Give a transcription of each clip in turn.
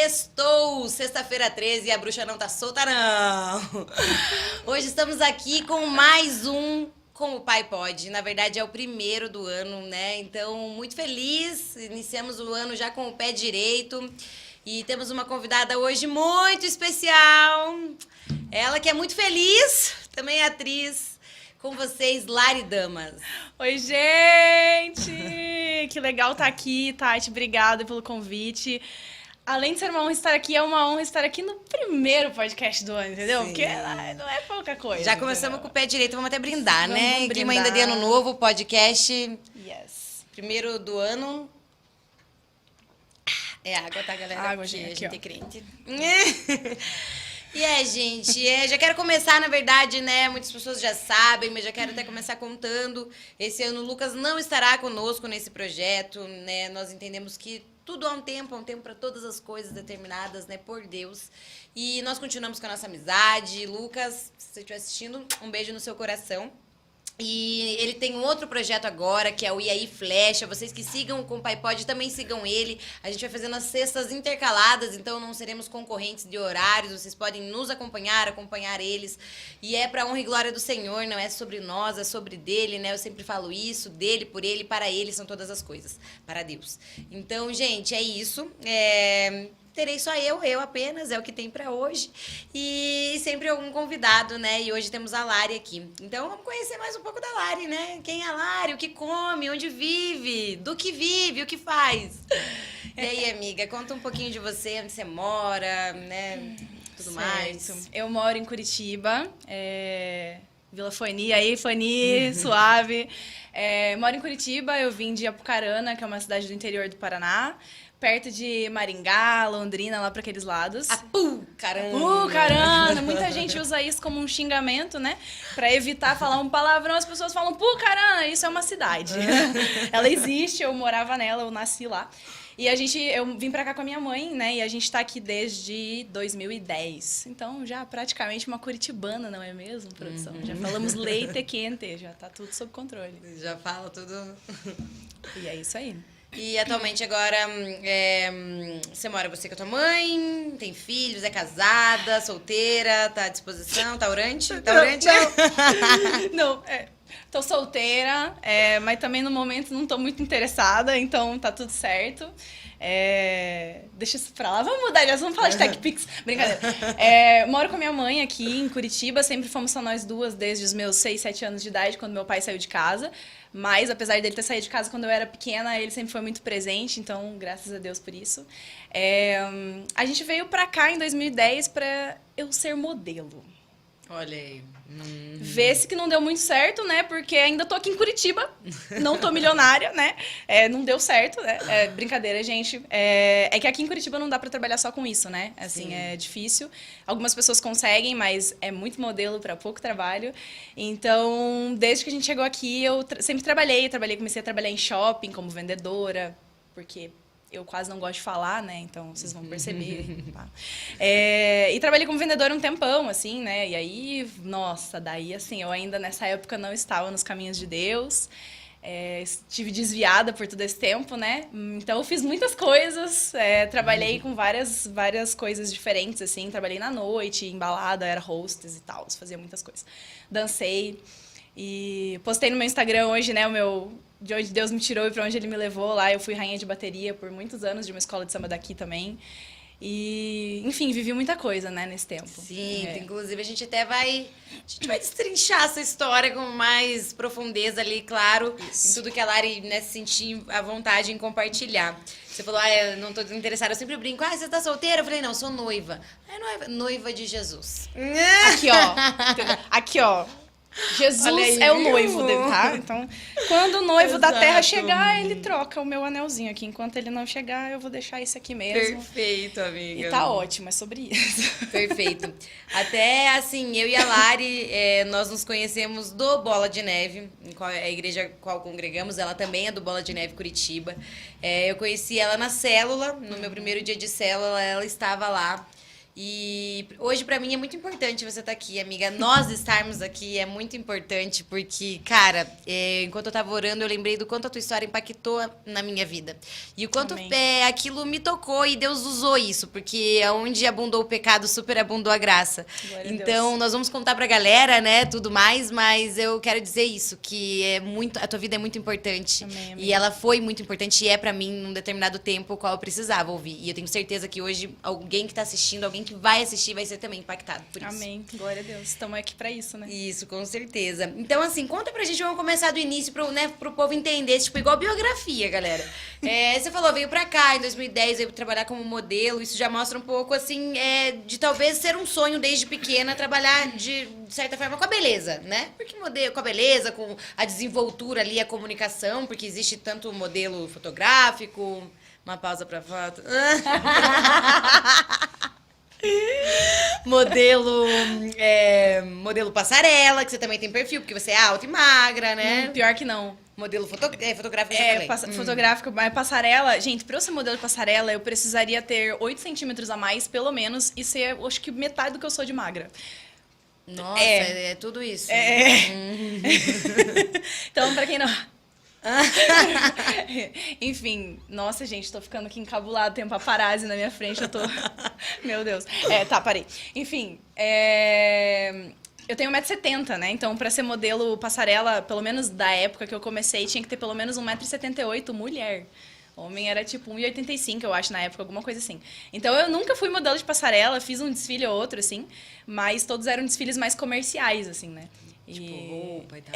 Sextou! Sexta-feira 13 e a bruxa não tá solta, não! Hoje estamos aqui com mais um Como o Pai Pode. Na verdade, é o primeiro do ano, né? Então, muito feliz. Iniciamos o ano já com o pé direito. E temos uma convidada hoje muito especial. Ela que é muito feliz, também é atriz. Com vocês, Lari Damas. Oi, gente! Que legal estar aqui, Tati. Obrigada pelo convite. Além de ser uma honra estar aqui, é uma honra estar aqui no primeiro podcast do ano, entendeu? Sim. Porque não é pouca coisa. Já começamos com o pé direito, vamos até brindar, Vamos né? brindar. Clima ainda de ano novo, podcast. Yes. Primeiro do ano. É água, tá, galera? Água, Porque gente, a aqui, gente ó. é crente. Gente, já quero começar, na verdade, né? Muitas pessoas já sabem, mas já quero até começar contando. Esse ano o Lucas não estará conosco nesse projeto, né? Nós entendemos que tudo há um tempo para todas as coisas determinadas, né, por Deus. E nós continuamos com a nossa amizade. Lucas, se você estiver assistindo, um beijo no seu coração. E ele tem um outro projeto agora, que é o E aí Flecha. Vocês que sigam com o Pai Pode, também sigam ele. A gente vai fazendo as sextas intercaladas, então não seremos concorrentes de horários. Vocês podem nos acompanhar eles. E é pra honra e glória do Senhor, não é sobre nós, é sobre dele, né? Eu sempre falo isso, dele, por ele, para ele são todas as coisas, para Deus. Então, gente, é isso. Terei só eu apenas, é o que tem pra hoje. E sempre algum convidado, né? E hoje temos a Lari aqui. Então vamos conhecer mais um pouco da Lari, né? Quem é a Lari, o que come, onde vive, do que vive, o que faz. E aí, amiga, conta um pouquinho de você, onde você mora, né? Tudo mais. Eu moro em Curitiba, Vila Fani, aí Fani, suave. Moro em Curitiba, eu vim de Apucarana, que é uma cidade do interior do Paraná. Perto de Maringá, Londrina, lá para aqueles lados. Caramba! Caramba! Muita gente usa isso como um xingamento, né? Para evitar falar um palavrão, as pessoas falam Caramba, isso é uma cidade. Ela existe, eu morava nela, eu nasci lá. E eu vim pra cá com a minha mãe, né? E a gente tá aqui desde 2010. Então, já praticamente uma curitibana, não é mesmo, produção? Já falamos leite quente, já tá tudo sob controle. Já fala tudo. E é isso aí. E atualmente agora, você mora você com a tua mãe, tem filhos, é casada, solteira, tá à disposição, tá orante? Tá orante? Não, tô solteira, mas também no momento não tô muito interessada, então tá tudo certo. Deixa isso pra lá, vamos mudar de assunto, vamos falar de TechPix. Brincadeira. Moro com a minha mãe aqui em Curitiba, sempre fomos só nós duas desde os meus 6, 7 anos de idade, quando meu pai saiu de casa. Mas, apesar dele ter saído de casa quando eu era pequena, ele sempre foi muito presente, então, graças a Deus por isso. A gente veio pra cá em 2010 pra eu ser modelo. Olha aí. Vê-se que não deu muito certo, né? Porque ainda tô aqui em Curitiba, não tô milionária, né? Não deu certo, né? Brincadeira, gente. É que aqui em Curitiba não dá pra trabalhar só com isso, né? Assim, é difícil. Algumas pessoas conseguem, mas é muito modelo pra pouco trabalho. Então, desde que a gente chegou aqui, eu sempre comecei a trabalhar em shopping como vendedora, porque eu quase não gosto de falar, né? Então, vocês vão perceber. Tá? E trabalhei como vendedora um tempão, assim, né? E aí, nossa, daí, assim, eu ainda nessa época não estava nos caminhos de Deus. Estive desviada por todo esse tempo, né? Então, eu fiz muitas coisas. Trabalhei com várias coisas diferentes, assim. Trabalhei na noite, em balada, era hostess e tal. Fazia muitas coisas. Dancei. E postei no meu Instagram hoje, né? De onde Deus me tirou e para onde Ele me levou. Lá eu fui rainha de bateria por muitos anos, de uma escola de samba daqui também. E, enfim, vivi muita coisa, né, nesse tempo. Sim, inclusive a gente até vai destrinchar essa história com mais profundeza ali, claro, em tudo que a Lari, né, se sentir à vontade em compartilhar. Você falou, eu não tô interessada, eu sempre brinco, você tá solteira? Eu falei, não, sou noiva. Noiva de Jesus. Aqui, ó. Aqui, ó. Jesus é o noivo dele, tá? Então, quando o noivo da terra chegar, ele troca o meu anelzinho aqui. Enquanto ele não chegar, eu vou deixar esse aqui mesmo. Perfeito, amiga. E tá ótimo, é sobre isso. Perfeito. Até, assim, eu e a Lari, nós nos conhecemos do Bola de Neve, a igreja qual congregamos, ela também é do Bola de Neve Curitiba. Eu conheci ela na célula, no meu primeiro dia de célula, ela estava lá. E hoje, pra mim, é muito importante você estar aqui, amiga. Nós estarmos aqui é muito importante, porque, cara, enquanto eu tava orando, eu lembrei do quanto a tua história impactou na minha vida. E o quanto aquilo me tocou e Deus usou isso, porque onde abundou o pecado, superabundou a graça. Glória a Então, Deus. nós vamos contar pra galera, né, tudo mais, mas eu quero dizer isso, que a tua vida é muito importante. Amém, amém. E ela foi muito importante e é pra mim num determinado tempo o qual eu precisava ouvir. E eu tenho certeza que hoje alguém que tá assistindo, alguém que vai assistir, vai ser também impactado por isso. Amém. Glória a Deus. Estamos aqui pra isso, né? Isso, com certeza. Então, assim, conta pra gente, vamos começar do início pro povo entender, tipo, igual biografia, galera. Você falou, veio pra cá em 2010, veio trabalhar como modelo, isso já mostra um pouco, assim, de talvez ser um sonho desde pequena, trabalhar de certa forma com a beleza, né? Porque modelo, com a beleza, com a desenvoltura ali, a comunicação, porque existe tanto modelo fotográfico, uma pausa pra foto. Modelo passarela, que você também tem perfil, porque você é alta e magra, né? Pior que não. Modelo fotográfico, eu já falei. Fotográfico, mas passarela... Gente, pra eu ser modelo de passarela, eu precisaria ter 8 centímetros a mais, pelo menos, e ser, acho que, metade do que eu sou de magra. Nossa, é tudo isso. Então, pra quem não... Enfim, nossa, gente, tô ficando aqui encabulado, tem um paparazzi na minha frente, eu tô... Meu Deus. Tá, parei. Enfim, eu tenho 1,70 m, né? Então, pra ser modelo passarela, pelo menos da época que eu comecei, tinha que ter pelo menos 1,78 m, mulher. Homem era tipo 1,85 m, eu acho, na época, alguma coisa assim. Então, eu nunca fui modelo de passarela, fiz um desfile ou outro, assim, mas todos eram desfiles mais comerciais, assim, né? Tipo, roupa e tal.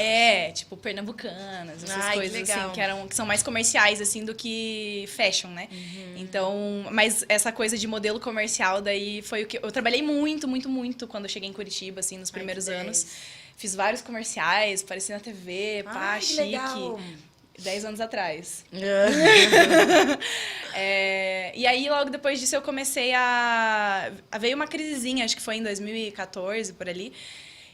Tipo, pernambucanas, essas Ai, coisas que legal. assim, que são mais comerciais, assim, do que fashion, né? Então, mas essa coisa de modelo comercial, daí foi o que... Eu trabalhei muito, muito, muito quando eu cheguei em Curitiba, assim, nos primeiros anos. Fiz vários comerciais, apareci na TV, pá, que chique. legal. 10 anos atrás. E aí, logo depois disso, eu comecei veio uma crisezinha, acho que foi em 2014, por ali.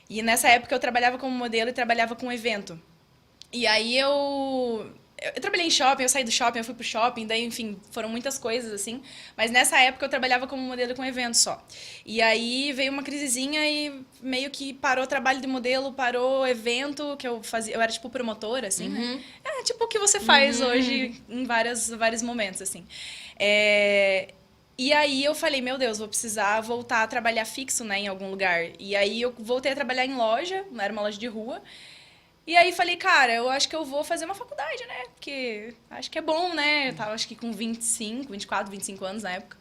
E nessa época eu trabalhava como modelo e trabalhava com evento. E aí eu trabalhei em shopping, eu saí do shopping, eu fui pro shopping, daí, enfim, foram muitas coisas, assim. Mas nessa época eu trabalhava como modelo com evento só. E aí veio uma crisezinha e meio que parou o trabalho de modelo, parou o evento que eu fazia. Eu era, tipo, promotora, assim, né? Tipo o que você faz hoje em vários momentos, assim. E aí eu falei, meu Deus, vou precisar voltar a trabalhar fixo, né, em algum lugar. E aí eu voltei a trabalhar em loja, era uma loja de rua. E aí falei, cara, eu acho que eu vou fazer uma faculdade, né? Porque acho que é bom, né? Eu tava, acho que com 24, 25 anos na época.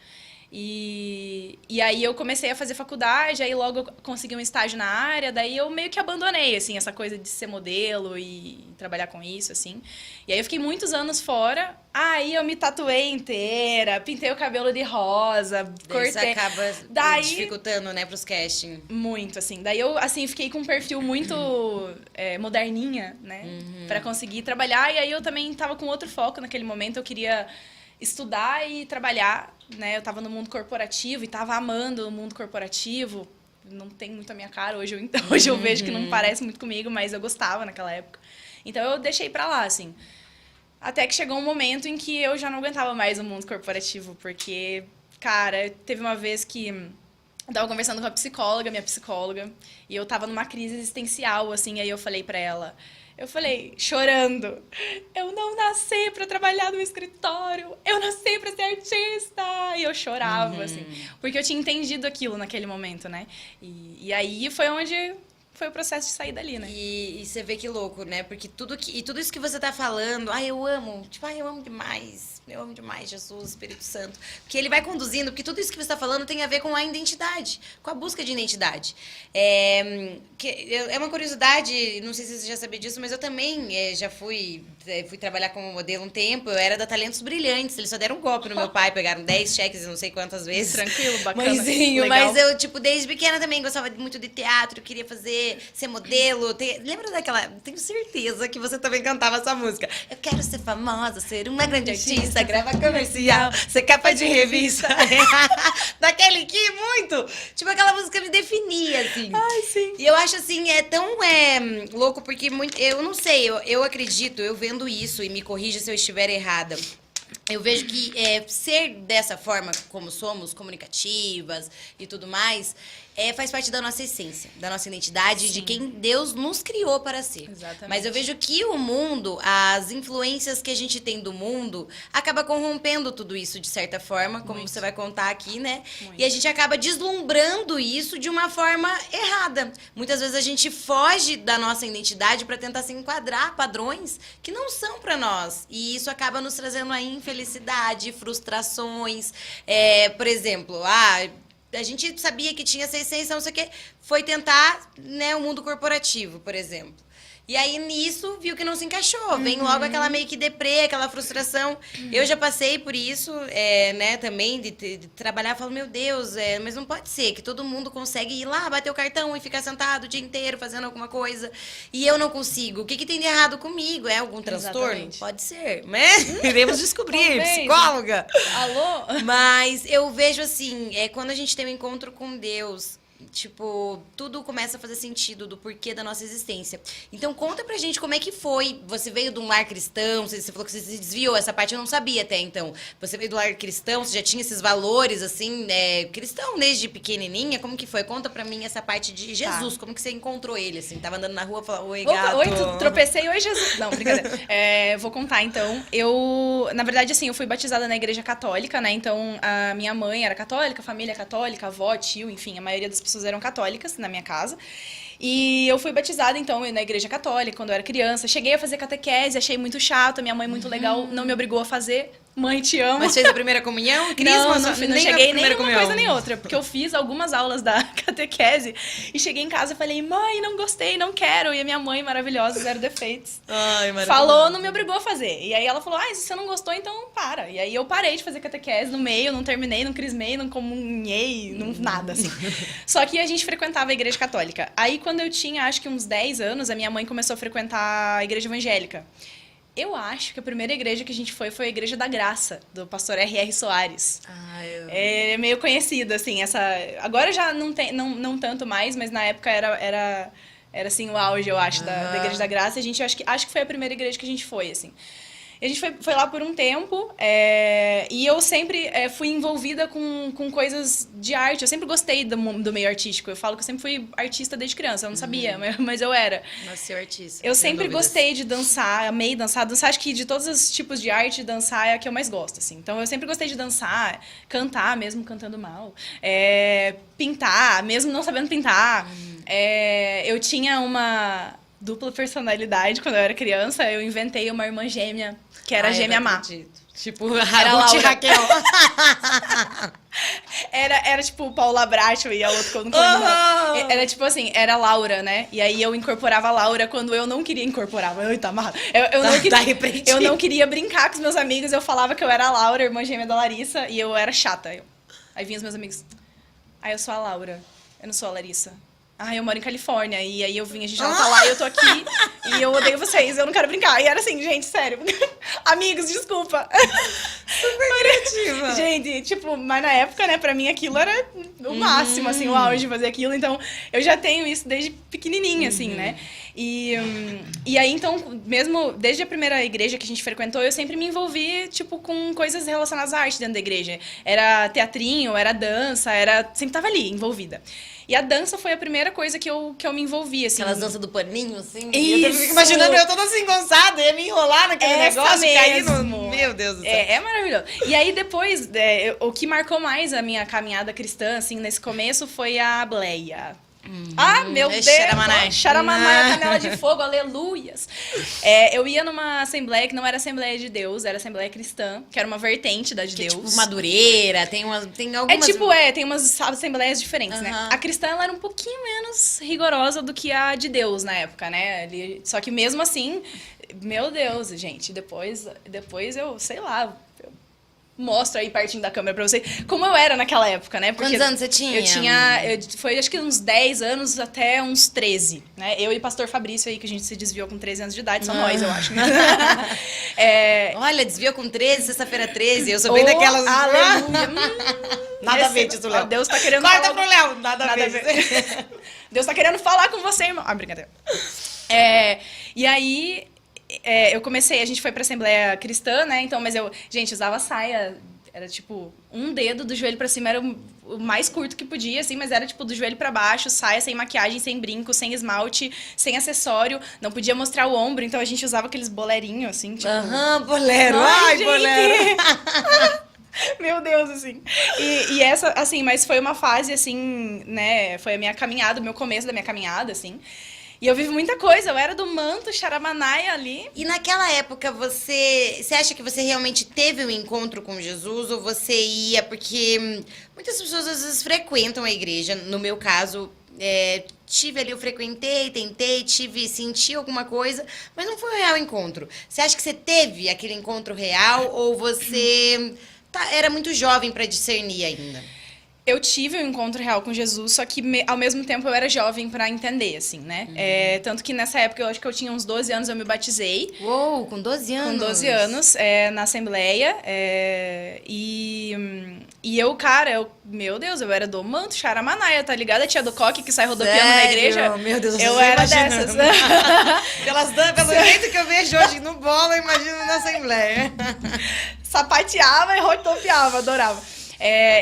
E aí eu comecei a fazer faculdade, aí logo eu consegui um estágio na área, daí eu meio que abandonei, assim, essa coisa de ser modelo e trabalhar com isso, assim. E aí eu fiquei muitos anos fora, aí eu me tatuei inteira, pintei o cabelo de rosa, cortei. Isso acaba dificultando, né, pros casting. Muito, assim. Daí eu, assim, fiquei com um perfil muito moderninha, né? Pra conseguir trabalhar, e aí eu também tava com outro foco naquele momento, eu queria estudar e trabalhar, né? Eu tava no mundo corporativo e tava amando o mundo corporativo. Não tem muito a minha cara hoje. Hoje eu vejo que não parece muito comigo, mas eu gostava naquela época. Então eu deixei pra lá, assim. Até que chegou um momento em que eu já não aguentava mais o mundo corporativo, porque, cara, teve uma vez que eu tava conversando com minha psicóloga, e eu tava numa crise existencial, assim, aí eu falei pra ela... Eu falei, chorando, eu não nasci pra trabalhar no escritório, eu nasci pra ser artista. E eu chorava, assim, porque eu tinha entendido aquilo naquele momento, né? E aí foi onde foi o processo de sair dali, né? E você vê que louco, né? Porque tudo isso que você tá falando, eu amo, eu amo demais. Eu amo demais Jesus, Espírito Santo. Porque ele vai conduzindo, porque tudo isso que você está falando tem a ver com a identidade, com a busca de identidade. É uma curiosidade, não sei se você já sabia disso, mas eu também já fui trabalhar como modelo um tempo. Eu era da Talentos Brilhantes. Eles só deram um golpe no meu pai, pegaram 10 cheques e não sei quantas vezes. Tranquilo, bacana. Mãezinho, mas eu, tipo, desde pequena também gostava muito de teatro, queria ser modelo. Lembra daquela... Tenho certeza que você também cantava essa música. Eu quero ser famosa, ser uma grande artista, gravar comercial, ser capa de revista. Daquele que muito... Tipo, aquela música me definia, assim. Ai, sim. E eu acho, assim, tão louco, porque eu não sei, eu acredito, eu vendo isso, e me corrija se eu estiver errada. Eu vejo que ser dessa forma como somos, comunicativas e tudo mais, faz parte da nossa essência, da nossa identidade, de quem Deus nos criou para ser. Exatamente. Mas eu vejo que o mundo, as influências que a gente tem do mundo, acaba corrompendo tudo isso de certa forma, como você vai contar aqui, né? Muito. E a gente acaba deslumbrando isso de uma forma errada. Muitas vezes a gente foge da nossa identidade para tentar se enquadrar padrões que não são para nós. E isso acaba nos trazendo a infelicidade, frustrações. Por exemplo, a gente sabia que tinha essa essência, não sei o quê, foi tentar, né, o mundo corporativo, por exemplo. E aí, nisso, viu que não se encaixou. Vem logo aquela meio que deprê, aquela frustração. Eu já passei por isso, né, também, de trabalhar. Eu falo, meu Deus, mas não pode ser que todo mundo consegue ir lá, bater o cartão e ficar sentado o dia inteiro fazendo alguma coisa. E eu não consigo. O que tem de errado comigo? É algum transtorno? Exatamente. Pode ser, né? Iremos descobrir, Talvez. psicóloga. Alô? Mas eu vejo assim, quando a gente tem um encontro com Deus, tipo, tudo começa a fazer sentido do porquê da nossa existência. Então, conta pra gente como é que foi. Você veio de um lar cristão, você falou que você se desviou, essa parte eu não sabia até então. Você veio do lar cristão, você já tinha esses valores, assim, cristão desde pequenininha? Como que foi? Conta pra mim essa parte de Jesus, como que você encontrou ele, assim? Tava andando na rua e falou, oi, gato. Oi, tropecei, oi, Jesus. Não, brincadeira. Vou contar, então. Na verdade, assim, eu fui batizada na igreja católica, né? Então, a minha mãe era católica, família católica, avó, tio, enfim, a maioria das pessoas eram católicas na minha casa. E eu fui batizada, então, na igreja católica, quando eu era criança. Cheguei a fazer catequese, achei muito chato, minha mãe muito legal, não me obrigou a fazer. Mãe, te amo. Mas fez a primeira comunhão? Não cheguei nem uma comunhão. coisa nem outra, porque eu fiz algumas aulas da catequese e cheguei em casa e falei, mãe, não gostei, não quero. E a minha mãe, maravilhosa, zero defeitos, Ai, falou, não me obrigou a fazer. E aí ela falou, se você não gostou, então para. E aí eu parei de fazer catequese no meio, não terminei, não crismei, não comunhei, não, nada, assim. Só que a gente frequentava a igreja católica. Aí quando eu tinha, acho que uns 10 anos, a minha mãe começou a frequentar a igreja evangélica. Eu acho que a primeira igreja que a gente foi a Igreja da Graça, do pastor R.R. Soares. É meio conhecida, assim, agora já não tanto mais, mas na época era assim, o auge, eu acho, da Igreja da Graça. E a gente, acho que foi a primeira igreja que a gente foi, assim. E a gente foi lá por um tempo, e eu sempre fui envolvida com coisas de arte. Eu sempre gostei do meio artístico. Eu falo que eu sempre fui artista desde criança. Eu não sabia, mas eu era. Nasceu artista. Eu sempre gostei de dançar, amei dançar. Dançar, acho que de todos os tipos de arte, dançar é a que eu mais gosto, assim. Então, eu sempre gostei de dançar, cantar, mesmo cantando mal. Pintar, mesmo não sabendo pintar. Eu tinha uma dupla personalidade quando eu era criança. Eu inventei uma irmã gêmea, que era gêmea má. Tipo, Era Ruth e Laura. Raquel. Era tipo Paula Bracho e a outra que eu não lembro. Era tipo assim, era Laura, né? E aí eu incorporava a Laura quando eu não queria incorporar. Ai, tá amarrado. Eu não queria brincar com os meus amigos. Eu falava que eu era a Laura, irmã gêmea da Larissa, e eu era chata. Aí vinham os meus amigos. Eu sou a Laura, eu não sou a Larissa. Eu moro em Califórnia. E aí a gente já tá lá e eu tô aqui. E eu odeio vocês, eu não quero brincar. E era assim, gente, sério. Amigos, desculpa. Super criativa. Gente, tipo, mas na época, né, pra mim aquilo era o máximo, assim, o auge de fazer aquilo. Então, eu já tenho isso desde pequenininha, assim, né? E aí, então, mesmo desde a primeira igreja que a gente frequentou, eu sempre me envolvi, tipo, com coisas relacionadas à arte dentro da igreja. Era teatrinho, era dança, sempre tava ali, envolvida. E a dança foi a primeira coisa que eu me envolvi, assim. Aquelas danças do paninho, assim. Isso. Eu fico imaginando eu toda assim, engonçada, ia me enrolar naquele negócio e cair no... Meu Deus do céu. É maravilhoso. E aí, depois, o que marcou mais a minha caminhada cristã, assim, nesse começo, foi a bleia. Meu Deus! Xaramanai, canela de fogo, aleluias! Eu ia numa assembleia que não era Assembleia de Deus, era Assembleia Cristã, que era uma vertente da de Deus. Tipo Madureira, tem algumas... tem umas assembleias diferentes, né? A cristã, ela era um pouquinho menos rigorosa do que a de Deus na época, né? Só que mesmo assim, meu Deus, gente, depois eu, sei lá... Mostro aí pertinho da câmera pra vocês como eu era naquela época, né? Quantos anos você tinha? Foi acho que uns 10 anos até uns 13, né? Eu e o pastor Fabrício aí, que a gente se desviou com 13 anos de idade, só nós, eu acho. Olha, desviou com 13, sexta-feira 13, eu sou bem daquelas... Aleluia! Nada a ver disso, Léo. Deus tá querendo Corta falar... pro Léo, nada a ver. Deus tá querendo falar com você, irmão. Brincadeira. E aí... eu comecei, a gente foi pra Assembleia Cristã, né? Então, mas eu, gente, usava saia, era tipo, um dedo do joelho pra cima era o mais curto que podia, assim, mas era tipo do joelho pra baixo, saia sem maquiagem, sem brinco, sem esmalte, sem acessório, não podia mostrar o ombro, então a gente usava aqueles bolerinhos, assim, tipo... Aham, bolero, Ai, ai, bolero. Meu Deus, assim. E essa, assim, mas foi uma fase, assim, né? Foi a minha caminhada, o meu começo da minha caminhada, assim. E eu vivi muita coisa. Eu era do manto, Xaramanaia ali. E naquela época, você acha que você realmente teve um encontro com Jesus? Ou você ia... Porque muitas pessoas, às vezes, frequentam a igreja. No meu caso, tive ali, eu frequentei, tentei, senti alguma coisa, mas não foi um real encontro. Você acha que você teve aquele encontro real? Ou você era muito jovem para discernir ainda? Eu tive um encontro real com Jesus, só que ao mesmo tempo eu era jovem pra entender, assim, né? Tanto que nessa época, eu acho que eu tinha uns 12 anos, eu me batizei. Uou, com 12 anos? Com 12 anos, na Assembleia. E eu, cara, meu Deus, eu era do manto, Xaramanaia, tá ligado? A tia do coque que sai rodopiando na igreja. Meu Deus, eu era dessas. Pelo jeito que eu vejo hoje no bolo, eu imagino na Assembleia. Sapateava e rodopiava, adorava.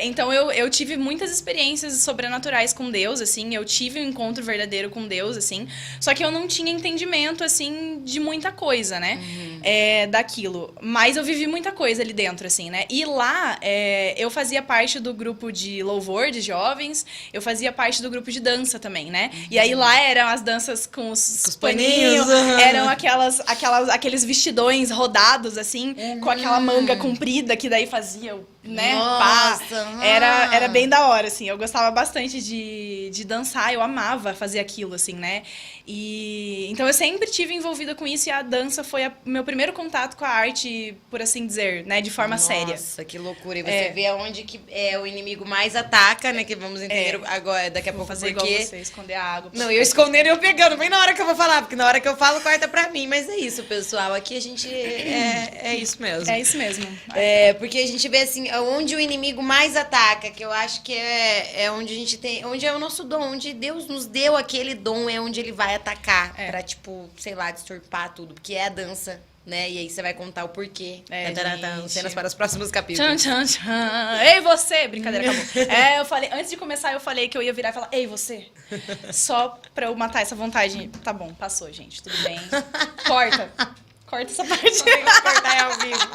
Então eu tive muitas experiências sobrenaturais com Deus, assim, eu tive um encontro verdadeiro com Deus, assim, só que eu não tinha entendimento, assim, de muita coisa, né, daquilo, mas eu vivi muita coisa ali dentro, assim, né, e lá eu fazia parte do grupo de louvor de jovens, eu fazia parte do grupo de dança também, né, e aí lá eram as danças com os paninhos, eram aqueles vestidões rodados, assim, com aquela manga comprida que daí fazia, né, nossa, era bem da hora, assim, eu gostava bastante de dançar, eu amava fazer aquilo, assim, né, e então eu sempre tive envolvida com isso e a dança foi meu primeiro contato com a arte, por assim dizer, né, de forma séria. Nossa, que loucura, e você vê aonde que o inimigo mais ataca, né, que vamos entender agora, daqui a pouco, fazer porque... igual você, esconder a água. Não, eu escondendo e eu pegando, bem na hora que eu vou falar, porque na hora que eu falo, corta pra mim, mas é isso, pessoal, aqui a gente é isso mesmo. É isso mesmo. Porque a gente vê, assim, onde o inimigo mais ataca, que eu acho que é onde a gente tem, onde é o nosso dom, onde Deus nos deu aquele dom, é onde ele vai atacar pra, tipo, sei lá, distorpar tudo, porque é a dança, né? E aí você vai contar o porquê. Cenas para os próximos capítulos. Tchan, tchan, tchan. Ei, você! Brincadeira, acabou. Eu falei, antes de começar, eu falei que eu ia virar e falar, ei, você! Só pra eu matar essa vontade. Tá bom, passou, gente, tudo bem. Corta essa parte. Não tem que cortar ao vivo.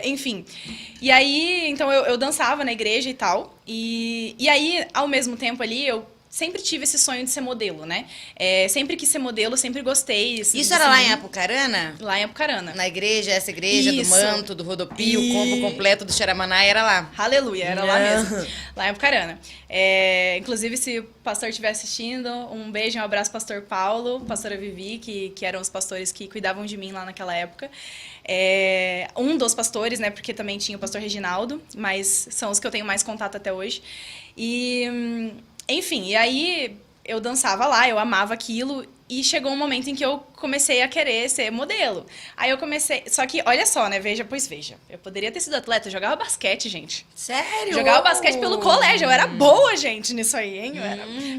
Enfim, e aí, então eu dançava na igreja e tal, e aí, ao mesmo tempo ali, eu sempre tive esse sonho de ser modelo, né? Sempre quis ser modelo, sempre gostei. Isso era lá em Apucarana? Lá em Apucarana. Na igreja, essa igreja Isso. do manto, do rodopio, o combo completo do Xaramanaia era lá. Aleluia, era lá mesmo. Lá em Apucarana. Inclusive, se o pastor estiver assistindo, um beijo, um abraço, pastor Paulo, pastora Vivi, que eram os pastores que cuidavam de mim lá naquela época. Um dos pastores, né? Porque também tinha o pastor Reginaldo, mas são os que eu tenho mais contato até hoje. Enfim, e aí eu dançava lá, eu amava aquilo, e chegou um momento em que eu comecei a querer ser modelo. Aí eu comecei... Só que, olha só, né? Veja. Eu poderia ter sido atleta, eu jogava basquete, gente. Sério? Jogava basquete pelo colégio, eu era boa, gente, nisso aí, hein?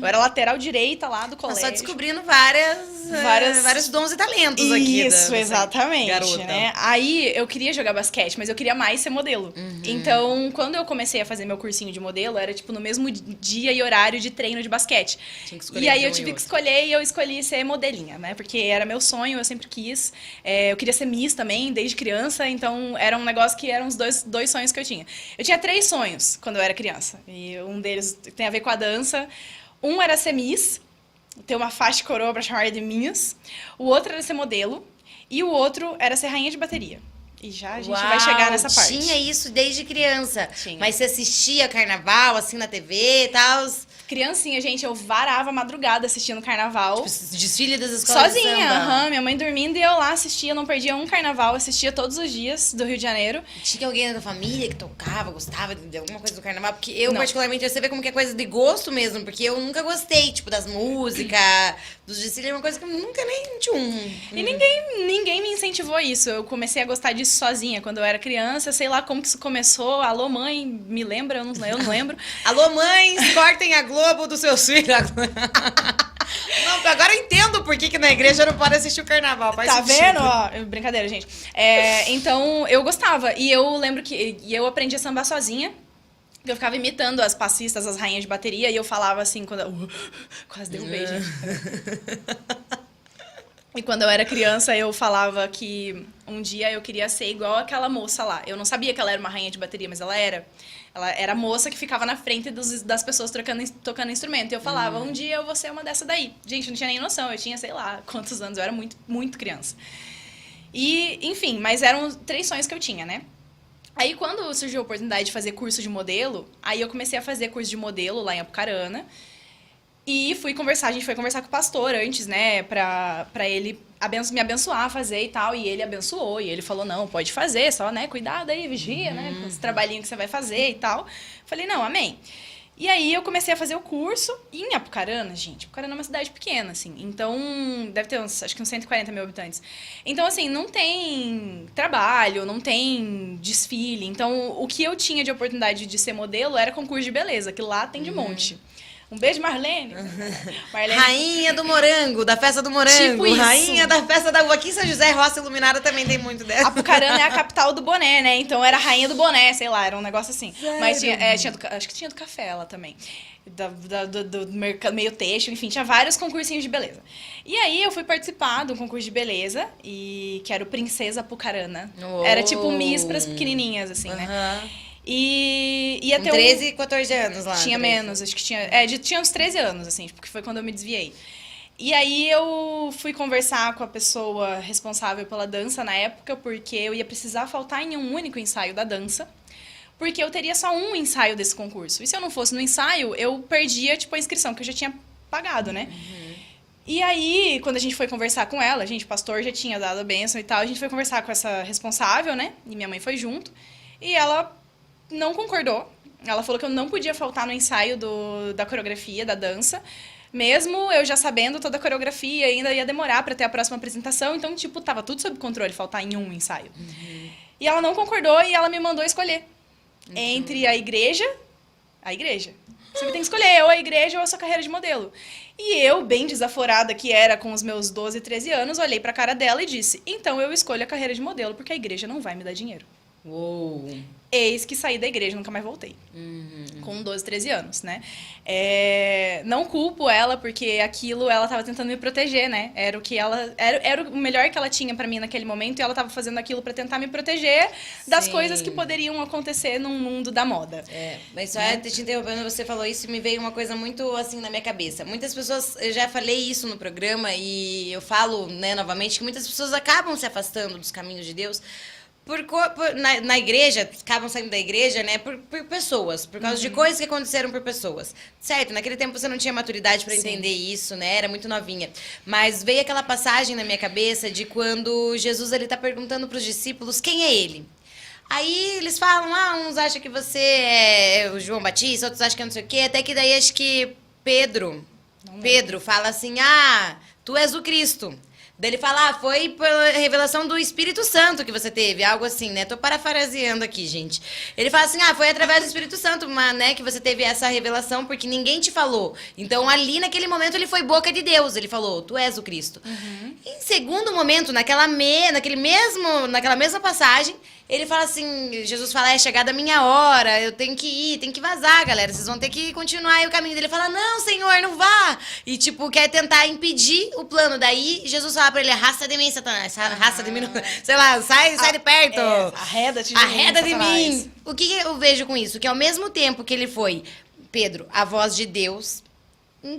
Eu era lateral direita lá do colégio. Só descobrindo vários dons e talentos aqui. Isso, exatamente, garota. né? Aí eu queria jogar basquete, mas eu queria mais ser modelo. Então, quando eu comecei a fazer meu cursinho de modelo, era tipo no mesmo dia e horário de treino de basquete. Tinha que escolher E aí eu um tive e que outro. escolher e eu escolhi ser modelinha, né? Porque era meu sonho, eu sempre quis. Eu queria ser Miss também, desde criança, então era um negócio que eram os dois sonhos que eu tinha. Eu tinha 3 sonhos quando eu era criança, e um deles tem a ver com a dança. Um era ser Miss, ter uma faixa de coroa pra chamar de Miss. O outro era ser modelo, e o outro era ser rainha de bateria. E já a gente vai chegar nessa parte. Tinha isso desde criança. Tinha. Mas você assistia carnaval, assim, na TV e tal? Criancinha, gente, eu varava a madrugada assistindo carnaval. Desfile das escolas de Sozinha, samba. minha mãe dormindo e eu lá assistia, não perdia um carnaval, assistia todos os dias do Rio de Janeiro. Tinha alguém da família que tocava, gostava de alguma coisa do carnaval? Porque eu, Não. particularmente, você vê como que é coisa de gosto mesmo, porque eu nunca gostei, tipo, das músicas, dos desfiles, é uma coisa que eu nunca nem tinha E ninguém me incentivou isso. Eu comecei a gostar disso sozinha. Quando eu era criança, sei lá como que isso começou. Alô, mãe, me lembra? Eu não lembro. Alô, mães, cortem a Globo dos seus filhos. Não, agora eu entendo por que na igreja não pode assistir o carnaval. Faz Tá sentido. vendo? Ó, brincadeira, gente. Então, eu gostava. E eu lembro que eu aprendi a sambar sozinha. Eu ficava imitando as passistas, as rainhas de bateria. E eu falava assim, quando quase derrubei, gente. E quando eu era criança, eu falava que um dia eu queria ser igual aquela moça lá. Eu não sabia que ela era uma rainha de bateria, mas ela era. Ela era a moça que ficava na frente das pessoas tocando instrumento. E eu falava, um dia eu vou ser uma dessa daí. Gente, eu não tinha nem noção. Eu tinha, sei lá, quantos anos. Eu era muito, muito criança. E, enfim, mas eram 3 sonhos que eu tinha, né? Aí, quando surgiu a oportunidade de fazer curso de modelo, aí eu comecei a fazer curso de modelo lá em Apucarana. E a gente foi conversar com o pastor antes, né, pra ele me abençoar a fazer e tal. E ele abençoou, e ele falou, não, pode fazer, só, né, cuidado aí, vigia, né, com esse trabalhinho que você vai fazer e tal. Falei, não, amém. E aí eu comecei a fazer o curso em Apucarana, gente. Apucarana é uma cidade pequena, assim. Então, deve ter acho que uns 140 mil habitantes. Então, assim, não tem trabalho, não tem desfile. Então, o que eu tinha de oportunidade de ser modelo era concurso de beleza, que lá tem de monte. Um beijo, Marlene. Marlene. Rainha do Morango, da festa do Morango. Tipo isso. Rainha da festa da uva. Aqui em São José, Roça Iluminada também tem muito dessa. Apucarana é a capital do boné, né? Então era a rainha do boné, sei lá, era um negócio assim. Sério? Mas acho que tinha do café lá também. Do mercado, meio têxtil, enfim, tinha vários concursinhos de beleza. E aí eu fui participar de um concurso de beleza, que era o Princesa Apucarana. Oh. Era tipo Miss pras pequenininhas, assim, né? E ia ter 13, 14 anos lá. Tinha 13. menos, acho que tinha... tinha uns 13 anos, assim, porque foi quando eu me desviei. E aí eu fui conversar com a pessoa responsável pela dança na época, porque eu ia precisar faltar em um único ensaio da dança, porque eu teria só um ensaio desse concurso. E se eu não fosse no ensaio, eu perdia, tipo, a inscrição que eu já tinha pagado, né? E aí, quando a gente foi conversar com ela, o pastor já tinha dado a bênção e tal, a gente foi conversar com essa responsável, né? E minha mãe foi junto. E ela não concordou. Ela falou que eu não podia faltar no ensaio da coreografia, da dança. Mesmo eu já sabendo toda a coreografia, ainda ia demorar para ter a próxima apresentação. Então, tipo, tava tudo sob controle, faltar em um ensaio. E ela não concordou e ela me mandou escolher. Entre a igreja... Você tem que escolher ou a igreja ou a sua carreira de modelo. E eu, bem desaforada que era com os meus 12, 13 anos, olhei pra cara dela e disse, então eu escolho a carreira de modelo, porque a igreja não vai me dar dinheiro. Uou. Eis que saí da igreja, nunca mais voltei. Com 12, 13 anos, né? Não culpo ela, porque aquilo ela tava tentando me proteger, né? Era o que ela... Era o melhor que ela tinha pra mim naquele momento, e ela tava fazendo aquilo pra tentar me proteger das Sim. coisas que poderiam acontecer num mundo da moda. Mas só te interrompendo, você falou isso e me veio uma coisa muito assim na minha cabeça. Muitas pessoas, eu já falei isso no programa e eu falo, né, novamente, que muitas pessoas acabam se afastando dos caminhos de Deus na igreja, acabam saindo da igreja, né, por pessoas, por causa de coisas que aconteceram por pessoas. Certo, naquele tempo você não tinha maturidade para entender isso, né, era muito novinha. Mas veio aquela passagem na minha cabeça de quando Jesus ele tá perguntando para os discípulos quem é ele. Aí eles falam, uns acham que você é o João Batista, outros acham que é não sei o quê, até que daí acho que Pedro fala assim, tu és o Cristo. Daí ele fala, foi pela revelação do Espírito Santo que você teve, algo assim, né? Tô parafraseando aqui, gente. Ele fala assim, foi através do Espírito Santo, né, que você teve essa revelação, porque ninguém te falou. Então, ali, naquele momento, ele foi boca de Deus. Ele falou, tu és o Cristo. Em segundo momento, naquela mesma passagem, ele fala assim, Jesus fala, é chegada a minha hora, eu tenho que ir, tem que vazar, galera, vocês vão ter que continuar aí o caminho dele. Ele fala, não, Senhor, não vá. E, tipo, quer tentar impedir o plano. Daí, Jesus fala pra ele, arrasta de mim, Satanás, arrasta de mim, sei lá, sai de perto. Arreda de mim. O que eu vejo com isso? Que ao mesmo tempo que ele foi, Pedro, a voz de Deus...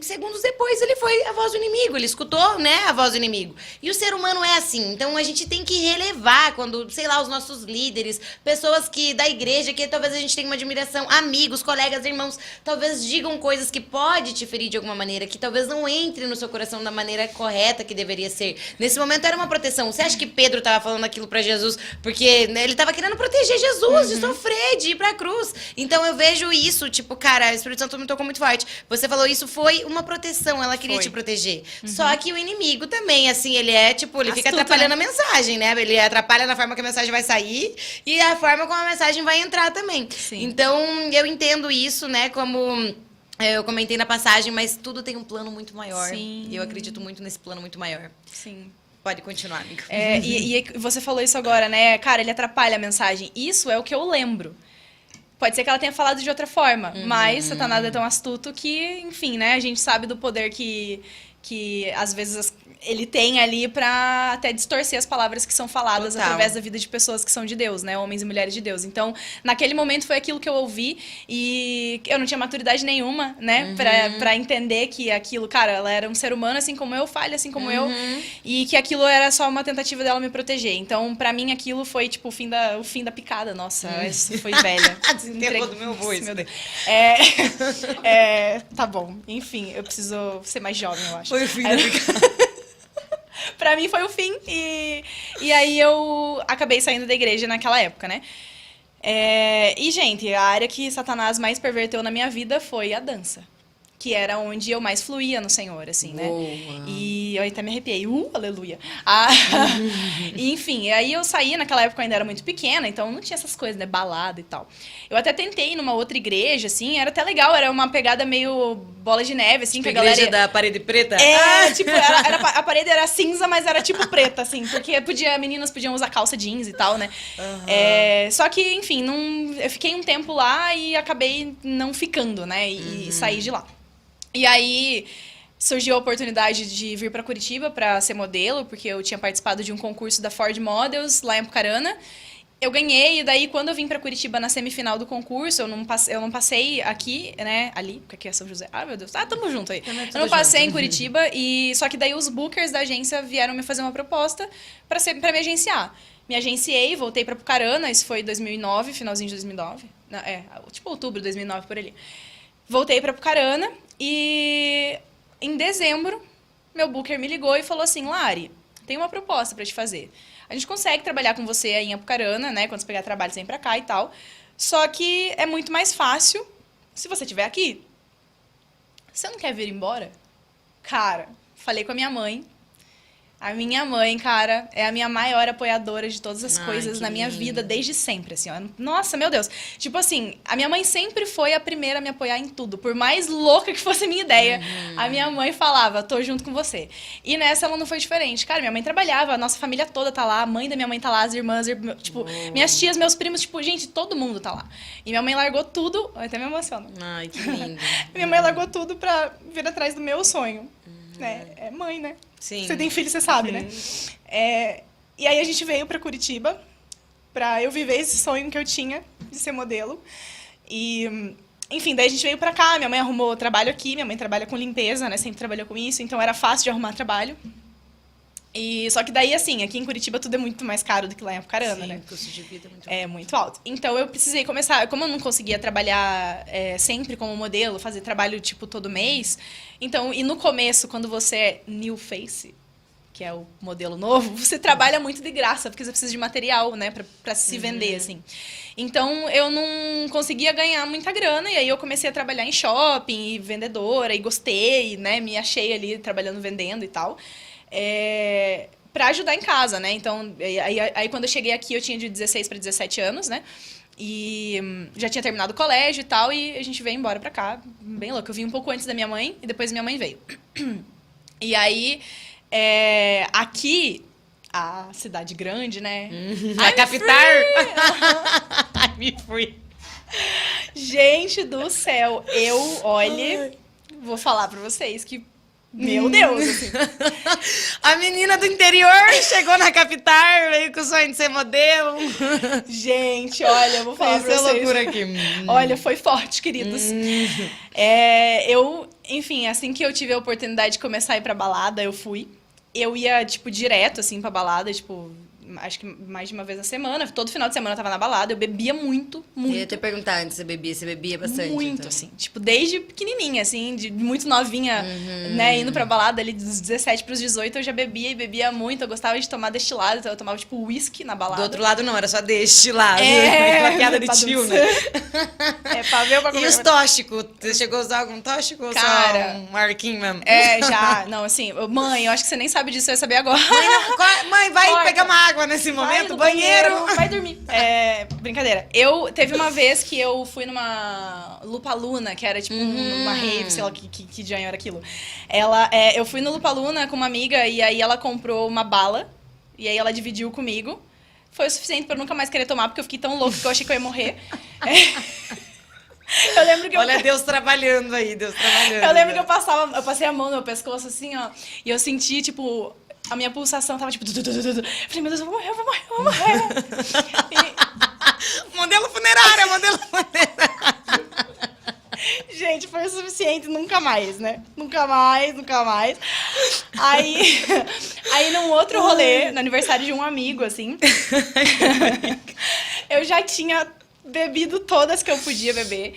Segundos depois ele foi a voz do inimigo, ele escutou, né, a voz do inimigo. E o ser humano é assim, então a gente tem que relevar quando, sei lá, os nossos líderes, pessoas da igreja, que talvez a gente tenha uma admiração, amigos, colegas, irmãos, talvez digam coisas que pode te ferir de alguma maneira, que talvez não entre no seu coração da maneira correta que deveria ser. Nesse momento era uma proteção. Você acha que Pedro estava falando aquilo para Jesus porque, né, ele estava querendo proteger Jesus de sofrer, de ir pra cruz? Então eu vejo isso, tipo, cara, o Espírito Santo me tocou muito forte. Você falou isso, foi uma proteção, ela queria te proteger. Só que o inimigo também, assim, ele ele fica atrapalhando, né, a mensagem, né? Ele atrapalha na forma que a mensagem vai sair e a forma como a mensagem vai entrar também. Sim. Então, eu entendo isso, né, como Eu comentei na passagem, mas tudo tem um plano muito maior. Sim. E eu acredito muito nesse plano muito maior. Sim. Pode continuar, amiga. E você falou isso agora, né? Cara, ele atrapalha a mensagem. Isso é o que eu lembro. Pode ser que ela tenha falado de outra forma, mas Satanás é tão astuto que, enfim, né? A gente sabe do poder que às vezes ele tem ali pra até distorcer as palavras que são faladas Total. através da vida de pessoas que são de Deus, né? Homens e mulheres de Deus. Então, naquele momento foi aquilo que eu ouvi e eu não tinha maturidade nenhuma, né? Pra entender que aquilo, cara, ela era um ser humano assim como eu, falha assim como eu, e que aquilo era só uma tentativa dela me proteger. Então, pra mim, aquilo foi, tipo, o fim da picada. Nossa, isso foi velha. Desenterrou do meu voz. Meu Deus. Tá bom. Enfim, eu preciso ser mais jovem, eu acho. Foi o fim da picada. Pra mim foi o fim. E aí eu acabei saindo da igreja naquela época, né? E, gente, a área que Satanás mais perverteu na minha vida foi a dança. Que era onde eu mais fluía no Senhor, assim, né? Boa. E eu até me arrepiei. Aleluia. E, enfim, aí eu saía, naquela época eu ainda era muito pequena, então não tinha essas coisas, né? Balada e tal. Eu até tentei ir numa outra igreja, assim, era até legal, era uma pegada meio bola de neve, assim, Tipo, que a galera... igreja da parede preta? Tipo, a parede era cinza, mas era tipo preta, assim, porque meninas podiam usar calça jeans e tal, né? Só que, enfim, eu fiquei um tempo lá e acabei não ficando, né? E saí de lá. E aí surgiu a oportunidade de vir para Curitiba para ser modelo, porque eu tinha participado de um concurso da Ford Models lá em Apucarana. Eu ganhei, e daí quando eu vim para Curitiba na semifinal do concurso, eu não passei aqui, né, ali, porque aqui é São José. Ah, meu Deus. Tamo junto aí. Eu não passei em Curitiba, só que daí os bookers da agência vieram me fazer uma proposta para me agenciar. Me agenciei, voltei para Apucarana, isso foi em 2009, finalzinho de 2009. Não, tipo outubro de 2009, por ali. Voltei para Apucarana e em dezembro, meu booker me ligou e falou assim, Lari, tem uma proposta para te fazer. A gente consegue trabalhar com você aí em Apucarana, né? Quando você pegar trabalho, você vem pra cá e tal. Só que é muito mais fácil se você estiver aqui. Você não quer vir embora? Cara, falei com a minha mãe. A minha mãe, cara, é a minha maior apoiadora de todas as coisas na minha vida, desde sempre, assim, ó. Nossa, meu Deus. Tipo assim, a minha mãe sempre foi a primeira a me apoiar em tudo. Por mais louca que fosse a minha ideia, a minha mãe falava, tô junto com você. E nessa ela não foi diferente. Cara, minha mãe trabalhava, a nossa família toda tá lá, a mãe da minha mãe tá lá, as irmãs, tipo, minhas tias, meus primos, tipo, gente, todo mundo tá lá. E minha mãe largou tudo, eu até me emociono. Ai, que lindo. Minha mãe largou tudo pra vir atrás do meu sonho. Né? É mãe, né? Sim. Você tem filho, você sabe, né? E aí a gente veio pra Curitiba pra eu viver esse sonho que eu tinha de ser modelo. E, enfim, daí a gente veio pra cá, minha mãe arrumou trabalho aqui, minha mãe trabalha com limpeza, né? Sempre trabalhou com isso, então era fácil de arrumar trabalho. Só que daí, assim, aqui em Curitiba tudo é muito mais caro do que lá em Apucarana, né? O custo de vida é muito alto. É muito alto. Então eu precisei começar. Como eu não conseguia trabalhar sempre como modelo, fazer trabalho tipo todo mês. Então, e no começo, quando você é new face, que é o modelo novo, você trabalha muito de graça, porque você precisa de material, né, pra se vender, assim. Então eu não conseguia ganhar muita grana, e aí eu comecei a trabalhar em shopping, e vendedora, e gostei, né, me achei ali trabalhando, vendendo e tal. Pra ajudar em casa, né? Então, aí quando eu cheguei aqui, eu tinha de 16 para 17 anos, né? E já tinha terminado o colégio e tal, e a gente veio embora pra cá, bem louco. Eu vim um pouco antes da minha mãe, e depois minha mãe veio. E aí, aqui, a cidade grande, né? A capital! Me fui. Gente do céu, olha, vou falar pra vocês que meu Deus, assim. A menina do interior chegou na capital, veio com o sonho de ser modelo. Gente, olha, eu vou falar pra vocês. Loucura aqui. Olha, foi forte, queridos. Enfim, assim que eu tive a oportunidade de começar a ir pra balada, eu fui. Eu ia, tipo, direto, assim, pra balada, tipo, acho que mais de uma vez na semana. Todo final de semana eu tava na balada. Eu bebia muito, muito. Eu ia te perguntar antes, você bebia bastante? Muito, então. assim. Tipo, desde pequenininha, assim, muito novinha, né? Indo pra balada ali dos 17 pros 18, eu já bebia e bebia muito. Eu gostava de tomar destilado, então eu tomava, tipo, uísque na balada. Do outro lado não, era só destilado. Uma piada de tio, né? Pra ver pra comer. E os tóxicos? Você chegou a usar algum tóxico? Cara, ou só um marquinho mesmo? Já. Não, assim, mãe, eu acho que você nem sabe disso, você vai saber agora. Mãe, vai pegar uma água água nesse Vai momento, no banheiro. vai dormir. Brincadeira. Teve uma vez que eu fui numa Lupaluna, que era tipo uma rave, sei lá que dianho era aquilo. Eu fui no Lupaluna com uma amiga e aí ela comprou uma bala e aí ela dividiu comigo. Foi o suficiente pra eu nunca mais querer tomar, porque eu fiquei tão louca que eu achei que eu ia morrer. Eu lembro que Olha Deus trabalhando aí, Deus trabalhando. Eu lembro que eu passei a mão no meu pescoço assim, ó, e eu senti, tipo, a minha pulsação tava tipo... Eu falei, meu Deus, eu vou morrer, eu vou morrer, eu vou morrer. Modelo funerária. Gente, foi o suficiente, nunca mais, né? Nunca mais. Aí num outro rolê, no aniversário de um amigo, assim, eu já tinha bebido todas que eu podia beber.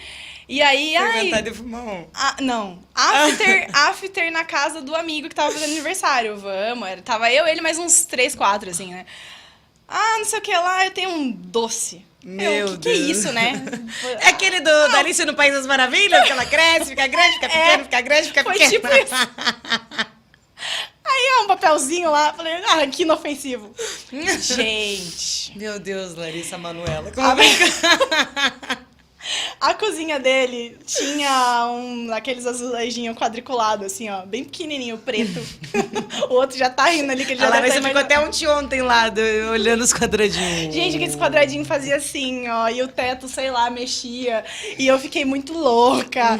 E aí, Tem vontade de fumar um. não. After na casa do amigo que tava fazendo aniversário. Tava eu, ele, mais uns 3, 4, assim, né? Não sei o que lá, eu tenho um doce. Meu que é Deus. isso, né? É aquele da Alice no País das Maravilhas, que ela cresce, fica grande, fica pequena, fica grande, fica Foi pequena. tipo isso. Aí, um papelzinho lá, falei, que inofensivo. Gente. Meu Deus, Larissa Manoela. A cozinha dele tinha aqueles azulejinhos quadriculados, assim, ó, bem pequenininho, preto. O outro já tá rindo ali, que ele já A deve Larissa tá ficou imaginando. até ontem lá, olhando os quadradinhos. Gente, aqueles quadradinhos fazia assim, ó, e o teto, sei lá, mexia. E eu fiquei muito louca.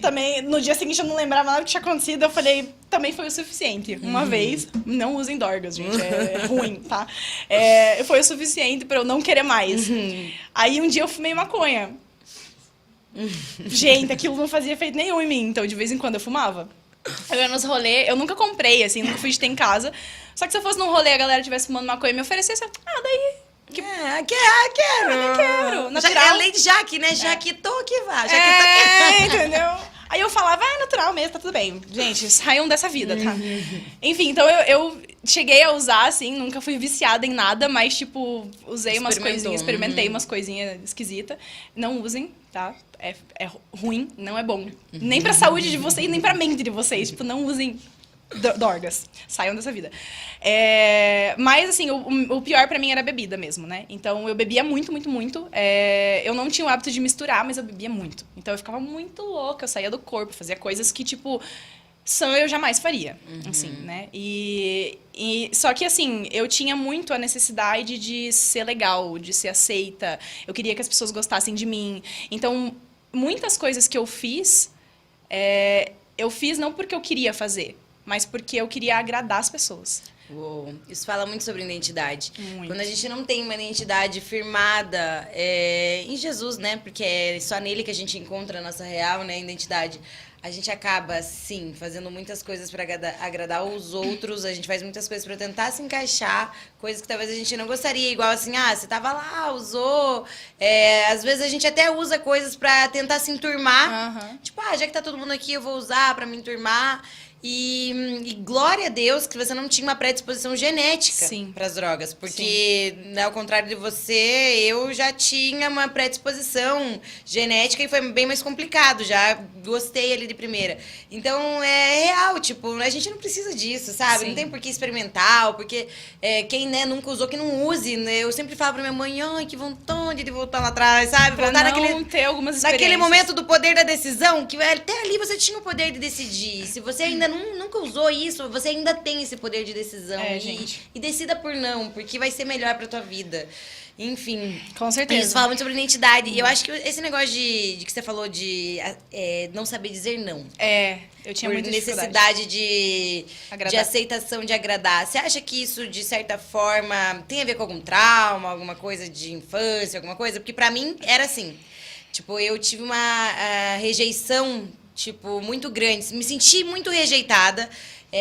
Também, no dia seguinte eu não lembrava nada que tinha acontecido, eu falei, também foi o suficiente. Uma vez, não usem dorgas, gente, é ruim, tá? Foi o suficiente pra eu não querer mais. Aí um dia eu fumei maconha. Gente, aquilo não fazia efeito nenhum em mim, então de vez em quando eu fumava. Eu ia nos rolês, eu nunca comprei, assim, nunca fui de ter em casa. Só que se eu fosse num rolê e a galera estivesse fumando maconha e me oferecesse, daí... Quero. Natural. É a lei de Jaque, né? Jaquetou que vá. Jaquetou que vá. Entendeu? Aí eu falava, natural mesmo, tá tudo bem. Gente, saiam dessa vida, tá? Enfim, então eu cheguei a usar, assim, nunca fui viciada em nada, mas, tipo, usei umas coisinhas, experimentei umas coisinhas esquisitas. Não usem, tá? É ruim, não é bom. Nem pra saúde de vocês, nem pra mente de vocês. Tipo, não usem dorgas. Saiam dessa vida. Mas, assim, o pior pra mim era a bebida mesmo, né? Então, eu bebia muito, muito, muito. Eu não tinha o hábito de misturar, mas eu bebia muito. Então, eu ficava muito louca. Eu saía do corpo, fazia coisas que, tipo... eu jamais faria, assim, né? Só que, assim, eu tinha muito a necessidade de ser legal, de ser aceita. Eu queria que as pessoas gostassem de mim. Então, muitas coisas que eu fiz não porque eu queria fazer, mas porque eu queria agradar as pessoas. Uou, isso fala muito sobre identidade. Muito. Quando a gente não tem uma identidade firmada em Jesus, né? Porque é só nele que a gente encontra a nossa real, né, identidade. A gente acaba, sim, fazendo muitas coisas para agradar os outros. A gente faz muitas coisas para tentar se encaixar. Coisas que talvez a gente não gostaria. Igual assim, você tava lá, usou. Às vezes a gente até usa coisas para tentar se enturmar. Tipo, já que tá todo mundo aqui, eu vou usar para me enturmar. E glória a Deus que você não tinha uma predisposição genética para as drogas. Porque, ao contrário de você, eu já tinha uma predisposição genética e foi bem mais complicado. Já gostei ali de primeira. Então, é real, tipo, a gente não precisa disso, sabe? Sim. Não tem por que experimentar, porque quem nunca usou, que não use. Né? Eu sempre falo pra minha mãe, que vontade de voltar lá atrás, sabe? Pra voltar não ter algumas experiências. naquele momento do poder da decisão, que até ali você tinha o poder de decidir. Se você ainda nunca usou isso, você ainda tem esse poder de decisão. Gente. E decida por não, porque vai ser melhor pra tua vida. Enfim. Com certeza. Isso fala muito sobre identidade. E eu acho que esse negócio de que você falou de não saber dizer não. Eu tinha por muita necessidade de aceitação, de agradar. Você acha que isso, de certa forma, tem a ver com algum trauma, alguma coisa de infância, alguma coisa? Porque pra mim era assim. Tipo, eu tive uma rejeição, tipo, muito grande. Me senti muito rejeitada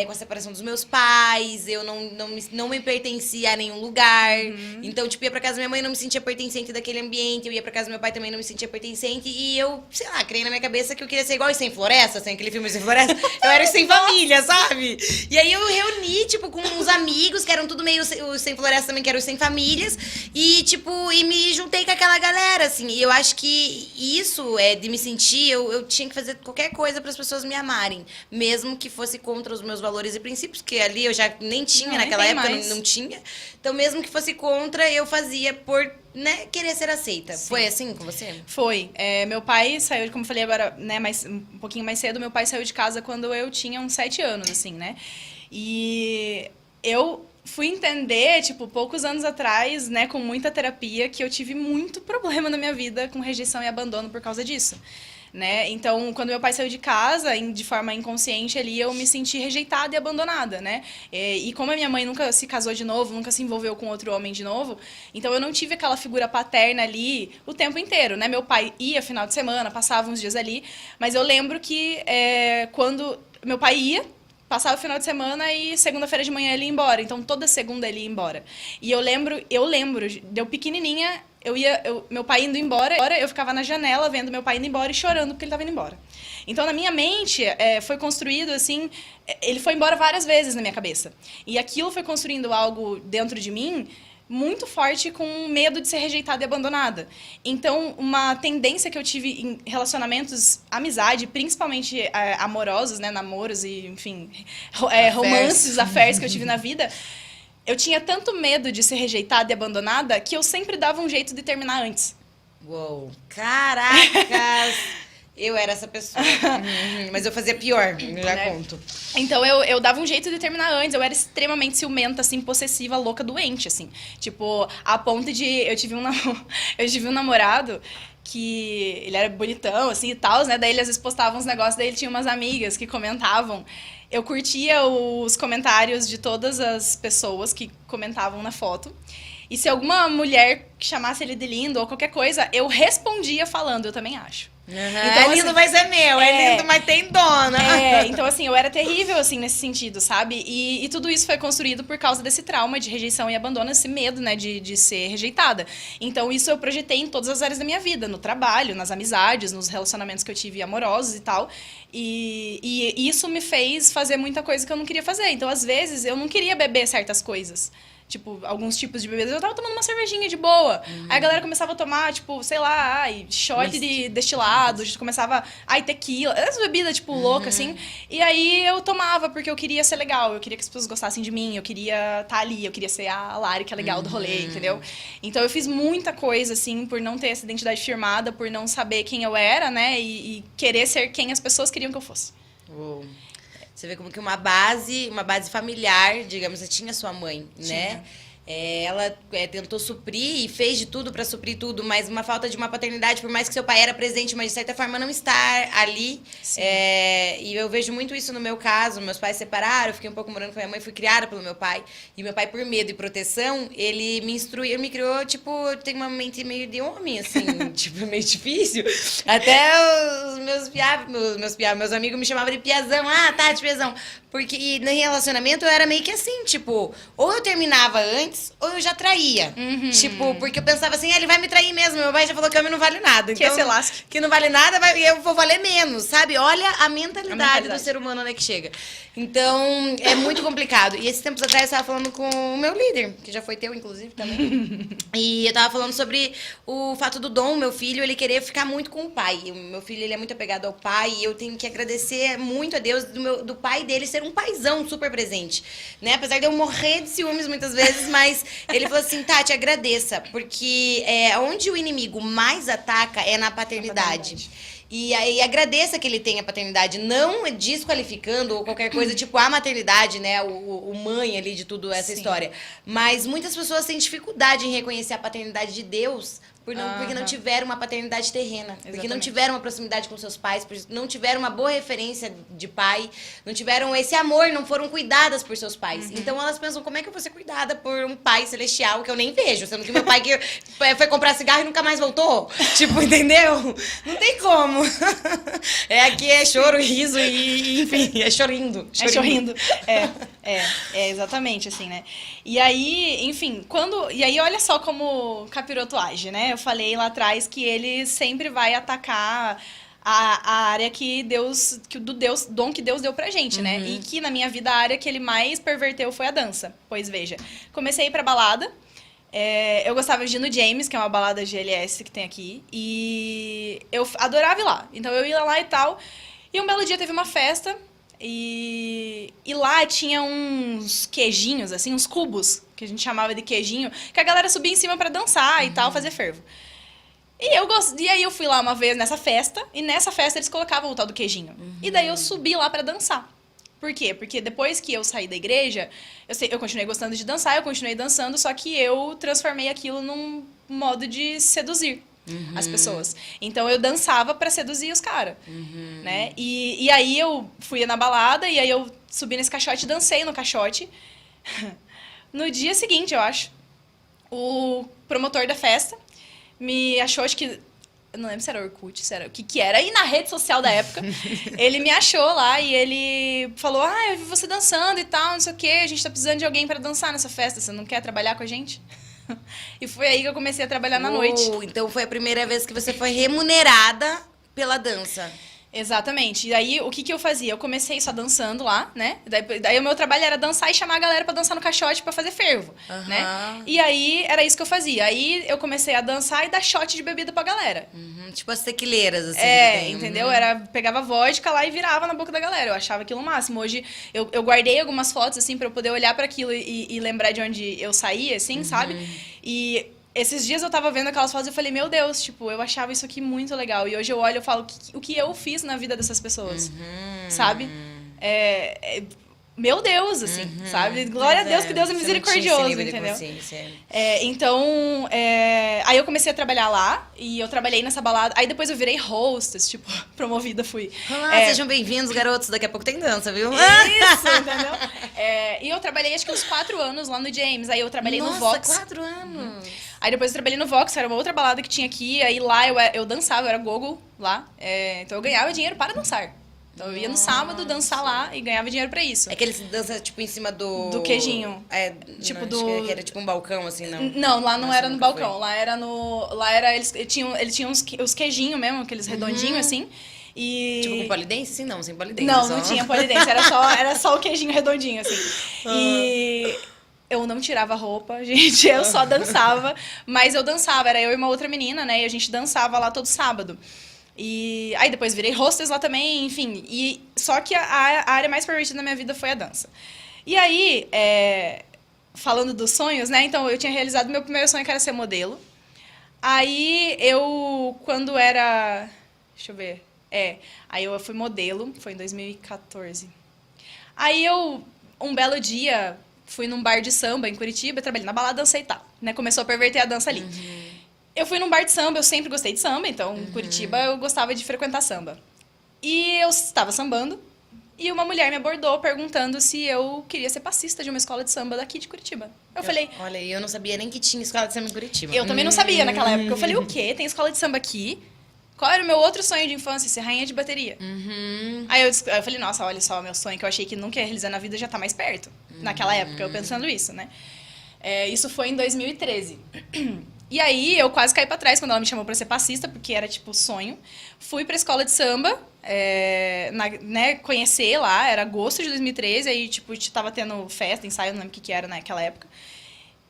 com a separação dos meus pais. Eu não me pertencia a nenhum lugar. Então, tipo, ia pra casa da minha mãe e não me sentia pertencente daquele ambiente. Eu ia pra casa do meu pai também não me sentia pertencente. E eu, sei lá, criei na minha cabeça que eu queria ser igual os Sem Floresta, assim, aquele filme Sem Floresta. Eu era os Sem Família, sabe? E aí eu reuni, tipo, com uns amigos que eram tudo meio os Sem Floresta também, que eram os Sem Famílias. E, tipo, me juntei com aquela galera, assim. E eu acho que isso de me sentir, eu tinha que fazer qualquer coisa para as pessoas me amarem. Mesmo que fosse contra os meus valores e princípios, que ali eu já nem tinha, Não, nem naquela tem época mais. não tinha. Então, mesmo que fosse contra, eu fazia por, né, querer ser aceita. Sim. Foi assim com você? Foi. Meu pai saiu, como eu falei agora, né, um pouquinho mais cedo, meu pai saiu de casa quando eu tinha uns 7 anos, assim, né? E eu fui entender, tipo, poucos anos atrás, né, com muita terapia, que eu tive muito problema na minha vida com rejeição e abandono por causa disso. Né? Então, quando meu pai saiu de casa, de forma inconsciente ali, eu me senti rejeitada e abandonada, né? E como a minha mãe nunca se casou de novo, nunca se envolveu com outro homem de novo, então eu não tive aquela figura paterna ali o tempo inteiro, né? Meu pai ia final de semana, passava uns dias ali, mas eu lembro que quando meu pai ia, passava o final de semana e segunda-feira de manhã ele ia embora. Então, toda segunda ele ia embora. E eu lembro, deu pequenininha, meu pai indo embora, eu ficava na janela vendo meu pai indo embora e chorando porque ele estava indo embora. Então, na minha mente, foi construído assim, ele foi embora várias vezes na minha cabeça. E aquilo foi construindo algo dentro de mim muito forte, com medo de ser rejeitada e abandonada. Então, uma tendência que eu tive em relacionamentos, amizade, principalmente amorosos, né, namoros e, enfim, romances, affairs que eu tive na vida, eu tinha tanto medo de ser rejeitada e abandonada que eu sempre dava um jeito de terminar antes. Uou, caracas! Eu era essa pessoa. Mas eu fazia pior, já conto. Então, eu dava um jeito de terminar antes. Eu era extremamente ciumenta, assim, possessiva, louca, doente, assim. Tipo, a ponto de... Eu tive um namorado que... Ele era bonitão, assim, e tal, né? Daí ele, às vezes, postava uns negócios. Daí ele tinha umas amigas que comentavam. Eu curtia os comentários de todas as pessoas que comentavam na foto. E se alguma mulher chamasse ele de lindo ou qualquer coisa, eu respondia falando, eu também acho. Então, é lindo, assim, mas é meu. É lindo, mas tem dona. Então, assim, eu era terrível, assim, nesse sentido, sabe? E tudo isso foi construído por causa desse trauma de rejeição e abandono, esse medo, né, de ser rejeitada. Então, isso eu projetei em todas as áreas da minha vida. No trabalho, nas amizades, nos relacionamentos que eu tive amorosos e tal. E isso me fez fazer muita coisa que eu não queria fazer. Então, às vezes, eu não queria beber certas coisas. Tipo, alguns tipos de bebidas. Eu tava tomando uma cervejinha de boa. Aí a galera começava a tomar, tipo, sei lá, shot de destilado. Começava, tequila. Essas bebidas, tipo, loucas, assim. E aí eu tomava porque eu queria ser legal. Eu queria que as pessoas gostassem de mim. Eu queria estar ali. Eu queria ser a Lari, que é legal do rolê, entendeu? Então eu fiz muita coisa, assim, por não ter essa identidade firmada, por não saber quem eu era, né? E querer ser quem as pessoas queriam que eu fosse. Uou. Você vê como que uma base familiar, digamos, você tinha sua mãe, né? Ela tentou suprir e fez de tudo para suprir tudo, mas uma falta de uma paternidade, por mais que seu pai era presente, mas de certa forma não estar ali. E eu vejo muito isso no meu caso. Meus pais se separaram, eu fiquei um pouco morando com minha mãe, fui criada pelo meu pai. E meu pai, por medo e proteção, ele me instruiu, me criou, tipo, tem uma mente meio de homem, assim, tipo, meio difícil. Até os meus amigos me chamavam de piazão. Tá, de piazão. Porque no relacionamento eu era meio que assim, tipo, ou eu terminava antes, ou eu já traía. Tipo, porque eu pensava assim, ele vai me trair mesmo. Meu pai já falou que homem não vale nada. Que Então, se lasque. Que não vale nada, eu vou valer menos, sabe? Olha a mentalidade do ser humano, né, que chega. Então, é muito complicado. E esses tempos atrás eu estava falando com o meu líder, que já foi teu, inclusive, também. E eu tava falando sobre o fato do Dom, meu filho, ele querer ficar muito com o pai. O meu filho, ele é muito apegado ao pai, e eu tenho que agradecer muito a Deus do pai dele ser um paizão super presente, né? Apesar de eu morrer de ciúmes muitas vezes, mas ele falou assim, Tati, agradeça, porque onde o inimigo mais ataca é na paternidade. E aí agradeça que ele tenha paternidade, não desqualificando ou qualquer coisa, tipo a maternidade, né? O mãe ali de tudo essa história. Mas muitas pessoas têm dificuldade em reconhecer a paternidade de Deus porque não tiveram uma paternidade terrena. Exatamente. Porque não tiveram uma proximidade com seus pais, porque não tiveram uma boa referência de pai, não tiveram esse amor, não foram cuidadas por seus pais. Então elas pensam, como é que eu vou ser cuidada por um pai celestial que eu nem vejo? Sendo que meu pai que foi comprar cigarro e nunca mais voltou? Tipo, entendeu? Não tem como. Aqui é choro, riso e enfim, é chorindo. É chorindo. Exatamente, assim, né? E aí, enfim, E aí, olha só como o capiroto age, né? Eu falei lá atrás que ele sempre vai atacar a área dom que Deus deu pra gente, né? E que na minha vida a área que ele mais perverteu foi a dança. Pois veja, comecei a ir pra balada. Eu gostava de ir no James, que é uma balada GLS que tem aqui. E eu adorava ir lá. Então eu ia lá e tal. E um belo dia teve uma festa. E lá tinha uns queijinhos, assim, uns cubos, que a gente chamava de queijinho, que a galera subia em cima pra dançar e tal, fazer fervo. E aí eu fui lá uma vez nessa festa, e nessa festa eles colocavam o tal do queijinho. E daí eu subi lá pra dançar. Por quê? Porque depois que eu saí da igreja, eu continuei gostando de dançar, eu continuei dançando, só que eu transformei aquilo num modo de seduzir as pessoas. Então eu dançava pra seduzir os caras, né? E aí eu fui na balada, e aí eu subi nesse caixote, dancei no caixote. No dia seguinte, eu acho, o promotor da festa me achou, acho que... Eu não lembro se era Orkut, se era o que era. E na rede social da época, ele me achou lá e ele falou: ah, eu vi você dançando e tal, não sei o quê. A gente tá precisando de alguém pra dançar nessa festa. Você não quer trabalhar com a gente? E foi aí que eu comecei a trabalhar na noite. Então foi a primeira vez que você foi remunerada pela dança. Exatamente. E aí, o que eu fazia? Eu comecei só dançando lá, né? Daí o meu trabalho era dançar e chamar a galera pra dançar no caixote pra fazer fervo, né? E aí, era isso que eu fazia. Aí, eu comecei a dançar e dar shot de bebida pra galera. Tipo as tequileiras, assim. Entendeu? Pegava vodka lá e virava na boca da galera. Eu achava aquilo o máximo. Hoje, eu guardei algumas fotos, assim, pra eu poder olhar pra aquilo e lembrar de onde eu saí, assim, sabe? E... esses dias eu tava vendo aquelas fotos e eu falei, meu Deus, tipo, eu achava isso aqui muito legal. E hoje eu olho e falo, o que eu fiz na vida dessas pessoas, sabe? Meu Deus, assim, sabe? Glória a Deus, que Deus é misericordioso, entendeu? Então, aí eu comecei a trabalhar lá, e eu trabalhei nessa balada. Aí depois eu virei hostess, tipo, promovida fui. Sejam bem-vindos, garotos, daqui a pouco tem dança, viu? Isso, entendeu? E eu trabalhei acho que uns 4 anos lá no James, aí eu trabalhei no Vox. 4 anos! Aí depois eu trabalhei no Vox, que era uma outra balada que tinha aqui, aí lá eu dançava, eu era gogo lá, então eu ganhava dinheiro para dançar. Então eu ia no sábado dançar lá e ganhava dinheiro pra isso. É que eles dançam, tipo, em cima do queijinho. Tipo não, do... que era tipo um balcão, assim, não? Não, lá não era no balcão. Lá era eles tinham os queijinhos mesmo, aqueles redondinhos, assim. E... tipo com polidense? Sim, não, sem polidense. Não tinha polidense, era só o queijinho redondinho, assim. E... eu não tirava roupa, gente, eu só dançava. Mas eu dançava, era eu e uma outra menina, né? E a gente dançava lá todo sábado. E aí depois virei hostess lá também, enfim. Só que a área mais pervertida da minha vida foi a dança. E aí, falando dos sonhos, né? Então, eu tinha realizado meu primeiro sonho, que era ser modelo. Aí, quando era... deixa eu ver. Aí eu fui modelo, foi em 2014. Aí um belo dia, fui num bar de samba em Curitiba, trabalhei na balada, dancei e tal, né? Começou a perverter a dança ali. Eu fui num bar de samba, eu sempre gostei de samba, então em Curitiba eu gostava de frequentar samba. E eu estava sambando, e uma mulher me abordou perguntando se eu queria ser passista de uma escola de samba daqui de Curitiba. Eu falei... olha, eu não sabia nem que tinha escola de samba em Curitiba. Eu também não sabia naquela época. Eu falei, o quê? Tem escola de samba aqui? Qual era o meu outro sonho de infância? Ser rainha de bateria. Aí eu falei, nossa, olha só, meu sonho que eu achei que nunca ia realizar na vida já tá mais perto. Naquela época, eu pensando isso, né? Isso foi em 2013. E aí, eu quase caí pra trás quando ela me chamou pra ser passista, porque era, tipo, sonho. Fui pra escola de samba, né, conhecer lá, era agosto de 2013, aí, tipo, tava tendo festa, ensaio, não lembro o que era naquela época.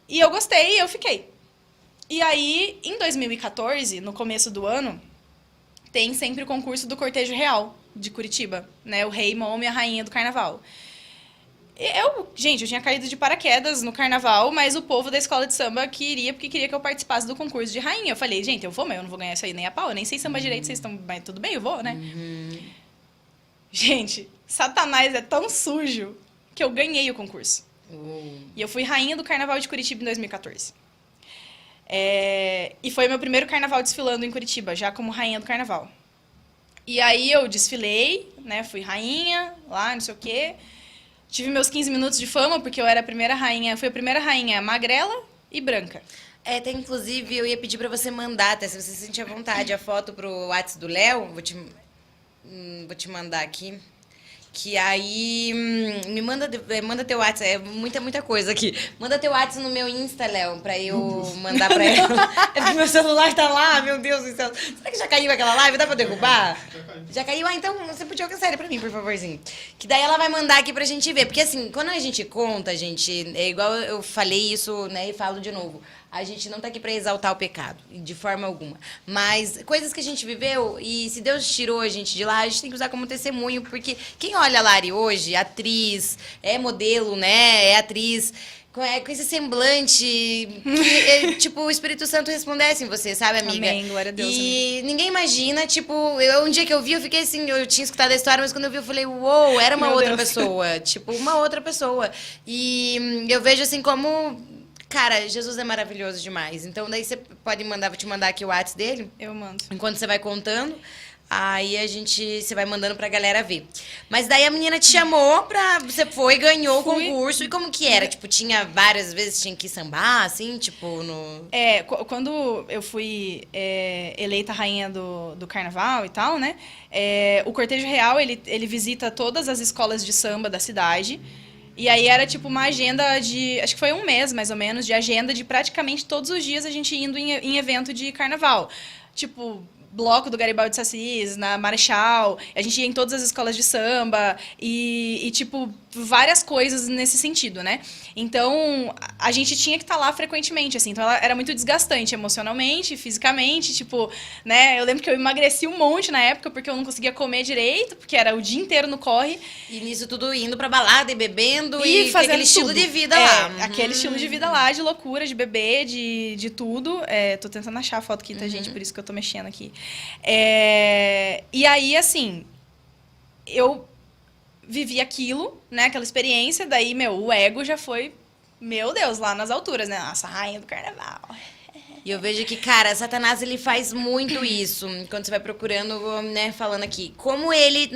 E eu gostei e eu fiquei. E aí, em 2014, no começo do ano, tem sempre o concurso do Cortejo Real de Curitiba, né? O rei Momo e a rainha do carnaval. Gente, eu tinha caído de paraquedas no carnaval, mas o povo da escola de samba queria, porque queria que eu participasse do concurso de rainha. Eu falei, gente, eu vou, mas eu não vou ganhar isso aí nem a pau, eu nem sei samba direito, vocês estão... mas tudo bem, eu vou, né? Gente, Satanás é tão sujo que eu ganhei o concurso. E eu fui rainha do carnaval de Curitiba em 2014. E foi meu primeiro carnaval desfilando em Curitiba, já como rainha do carnaval. E aí eu desfilei, né, fui rainha lá, não sei o quê... Tive meus 15 minutos de fama, porque eu era a primeira rainha... fui a primeira rainha magrela e branca. Até, inclusive, eu ia pedir pra você mandar, até se você sentir à vontade, a foto pro WhatsApp do Léo. Vou te mandar aqui. Que aí... manda teu WhatsApp. É muita coisa aqui. Manda teu WhatsApp no meu Insta, Léo, pra eu mandar pra ela. É porque meu celular tá lá, meu Deus do céu. Será que já caiu aquela live? Dá pra derrubar? Já caiu? Então você podia cancelar pra mim, por favorzinho. Que daí ela vai mandar aqui pra gente ver. Porque assim, quando a gente conta, gente, é igual eu falei isso, né, e falo de novo. A gente não tá aqui pra exaltar o pecado, de forma alguma. Mas coisas que a gente viveu, e se Deus tirou a gente de lá, a gente tem que usar como testemunho, porque quem olha olha a Lari hoje, atriz, é modelo, né? É atriz. Com esse semblante que, tipo, o Espírito Santo resplandece em você, sabe, amiga? Amém, glória a Deus, E ninguém imagina, tipo, um dia que eu vi, eu fiquei assim, eu tinha escutado a história, mas quando eu vi, eu falei, uou, era uma Meu outra Deus. pessoa. Tipo, uma outra pessoa. E eu vejo assim como... Cara, Jesus é maravilhoso demais. Então, daí você pode mandar, vou te mandar aqui o WhatsApp dele, Eu mando. enquanto você vai contando. Aí você vai mandando pra galera ver. Mas daí a menina te chamou você foi, ganhou o Fui. concurso. E como que era? Tipo, tinha várias vezes, tinha que sambar, assim, tipo, no... Quando eu fui eleita rainha do carnaval e tal, né? O cortejo real, ele visita todas as escolas de samba da cidade. E aí era tipo uma agenda de... Acho que foi um mês, mais ou menos, de agenda de praticamente todos os dias a gente indo em evento de carnaval. Tipo... bloco do Garibaldi de Assis, na Marechal, a gente ia em todas as escolas de samba e tipo, várias coisas nesse sentido, né? Então, a gente tinha que estar lá frequentemente, assim, então ela era muito desgastante emocionalmente, fisicamente, tipo, né? Eu lembro que eu emagreci um monte na época porque eu não conseguia comer direito, porque era o dia inteiro no corre. E nisso tudo indo pra balada e bebendo e fazendo aquele estilo tudo. de vida lá. Aquele estilo de vida lá, de loucura, de beber, de tudo. Tô tentando achar a foto aqui, tá, gente? Por isso que eu tô mexendo aqui. E aí, assim, eu vivi aquilo, né? Aquela experiência, daí, o ego já foi, meu Deus, lá nas alturas, né? Nossa, rainha do carnaval. E eu vejo que, cara, Satanás, ele faz muito isso. Quando você vai procurando, né, falando aqui. Como ele,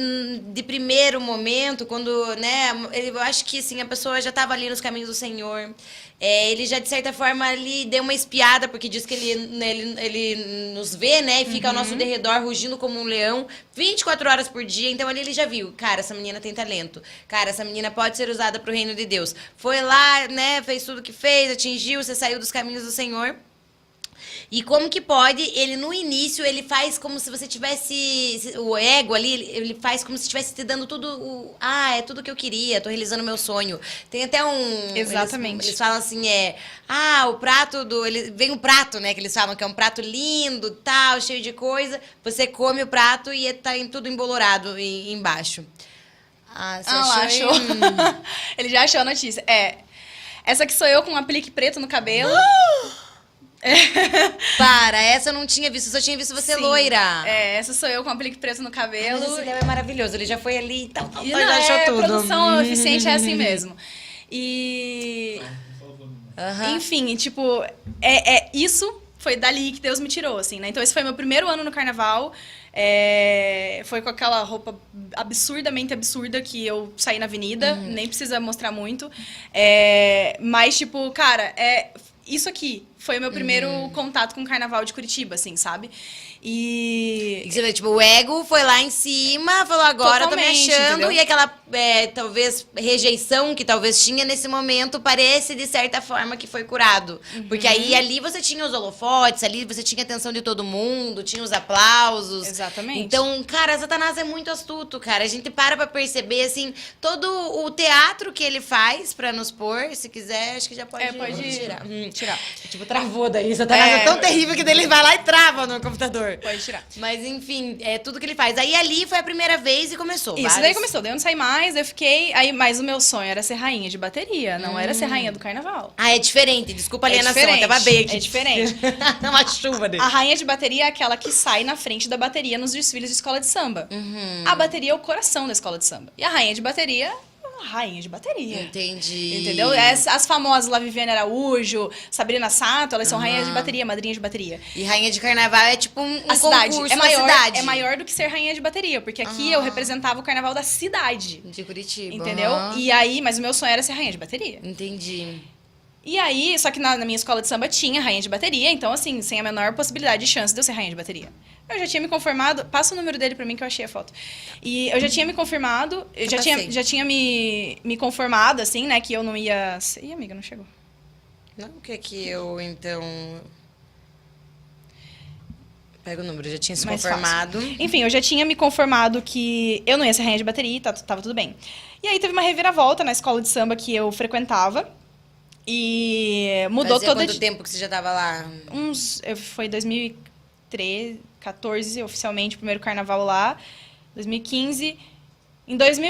de primeiro momento, quando, né, eu acho que, assim, a pessoa já estava ali nos caminhos do Senhor. Ele já, de certa forma, ali deu uma espiada, porque diz que ele nos vê, né, e fica ao nosso derredor, rugindo como um leão, 24 horas por dia. Então, ali ele já viu, cara, essa menina tem talento. Cara, essa menina pode ser usada pro reino de Deus. Foi lá, né, fez tudo que fez, atingiu, você saiu dos caminhos do Senhor. E como que pode, ele no início, ele faz como se você tivesse, o ego ali, ele faz como se estivesse te dando tudo, é tudo que eu queria, tô realizando meu sonho. Tem até Exatamente. Eles falam assim, o prato vem o prato, né, que eles falam que é um prato lindo, tal, cheio de coisa, você come o prato e tá tudo embolorado embaixo. Você achou? Ele já achou a notícia. Essa aqui sou eu com um aplique preto no cabelo. Para, essa eu não tinha visto, só tinha visto você loira. Essa sou eu com um aplique preto no cabelo. Mas esse Léo é maravilhoso, ele já foi ali e tal, E já achou tudo. Produção eficiente é assim mesmo. E... Enfim, tipo, isso foi dali que Deus me tirou, assim, né? Então esse foi meu primeiro ano no carnaval. Foi com aquela roupa absurdamente absurda que eu saí na avenida, nem precisa mostrar muito. Mas, tipo, cara, isso aqui foi o meu primeiro contato com o carnaval de Curitiba, assim, sabe? E você vê, tipo, o ego foi lá em cima, falou, agora eu tô me Totalmente, achando. entendeu? E aquela, talvez, rejeição que talvez tinha nesse momento, parece, de certa forma, que foi curado. Porque aí, ali você tinha os holofotes, ali você tinha a atenção de todo mundo, tinha os aplausos. Exatamente. Então, cara, Satanás é muito astuto, cara. A gente para pra perceber, assim, todo o teatro que ele faz pra nos pôr. Se quiser, acho que já pode tirar. Tipo, travou daí. Satanás é tão terrível que daí ele vai lá e trava no computador. Pode tirar. Mas, enfim, é tudo que ele faz. Aí, ali foi a primeira vez e começou. Isso, daí começou. Daí eu não saí mais, eu fiquei... Mas o meu sonho era ser rainha de bateria, não era ser rainha do carnaval. É diferente. Desculpa a alienação, até babei aqui. É diferente. Uma chuva dele. A rainha de bateria é aquela que sai na frente da bateria nos desfiles de escola de samba. A bateria é o coração da escola de samba. E a rainha de bateria... rainha de bateria. Entendi. Entendeu? As famosas lá, Viviane Araújo, Sabrina Sato, elas são rainhas de bateria, madrinhas de bateria. E rainha de carnaval é tipo um a cidade concurso na cidade. É maior do que ser rainha de bateria, porque aqui eu representava o carnaval da cidade. De Curitiba. Entendeu? E aí, mas o meu sonho era ser rainha de bateria. Entendi. E aí, só que na minha escola de samba tinha rainha de bateria, então assim, sem a menor possibilidade de chance de eu ser rainha de bateria. Eu já tinha me conformado, passa o número dele pra mim que eu achei a foto. E eu já tinha me confirmado, eu já tinha me conformado, assim, né, que eu não ia... Ih, amiga, não chegou. Não, o que é que eu, então... Pega o número, já tinha se Mais conformado. fácil. Enfim, eu já tinha me conformado que eu não ia ser rainha de bateria e tava tudo bem. E aí teve uma reviravolta na escola de samba que eu frequentava. E mudou Fazia toda... quanto tempo que você já tava lá? Foi 2013, 14, oficialmente, o primeiro carnaval lá. 2015...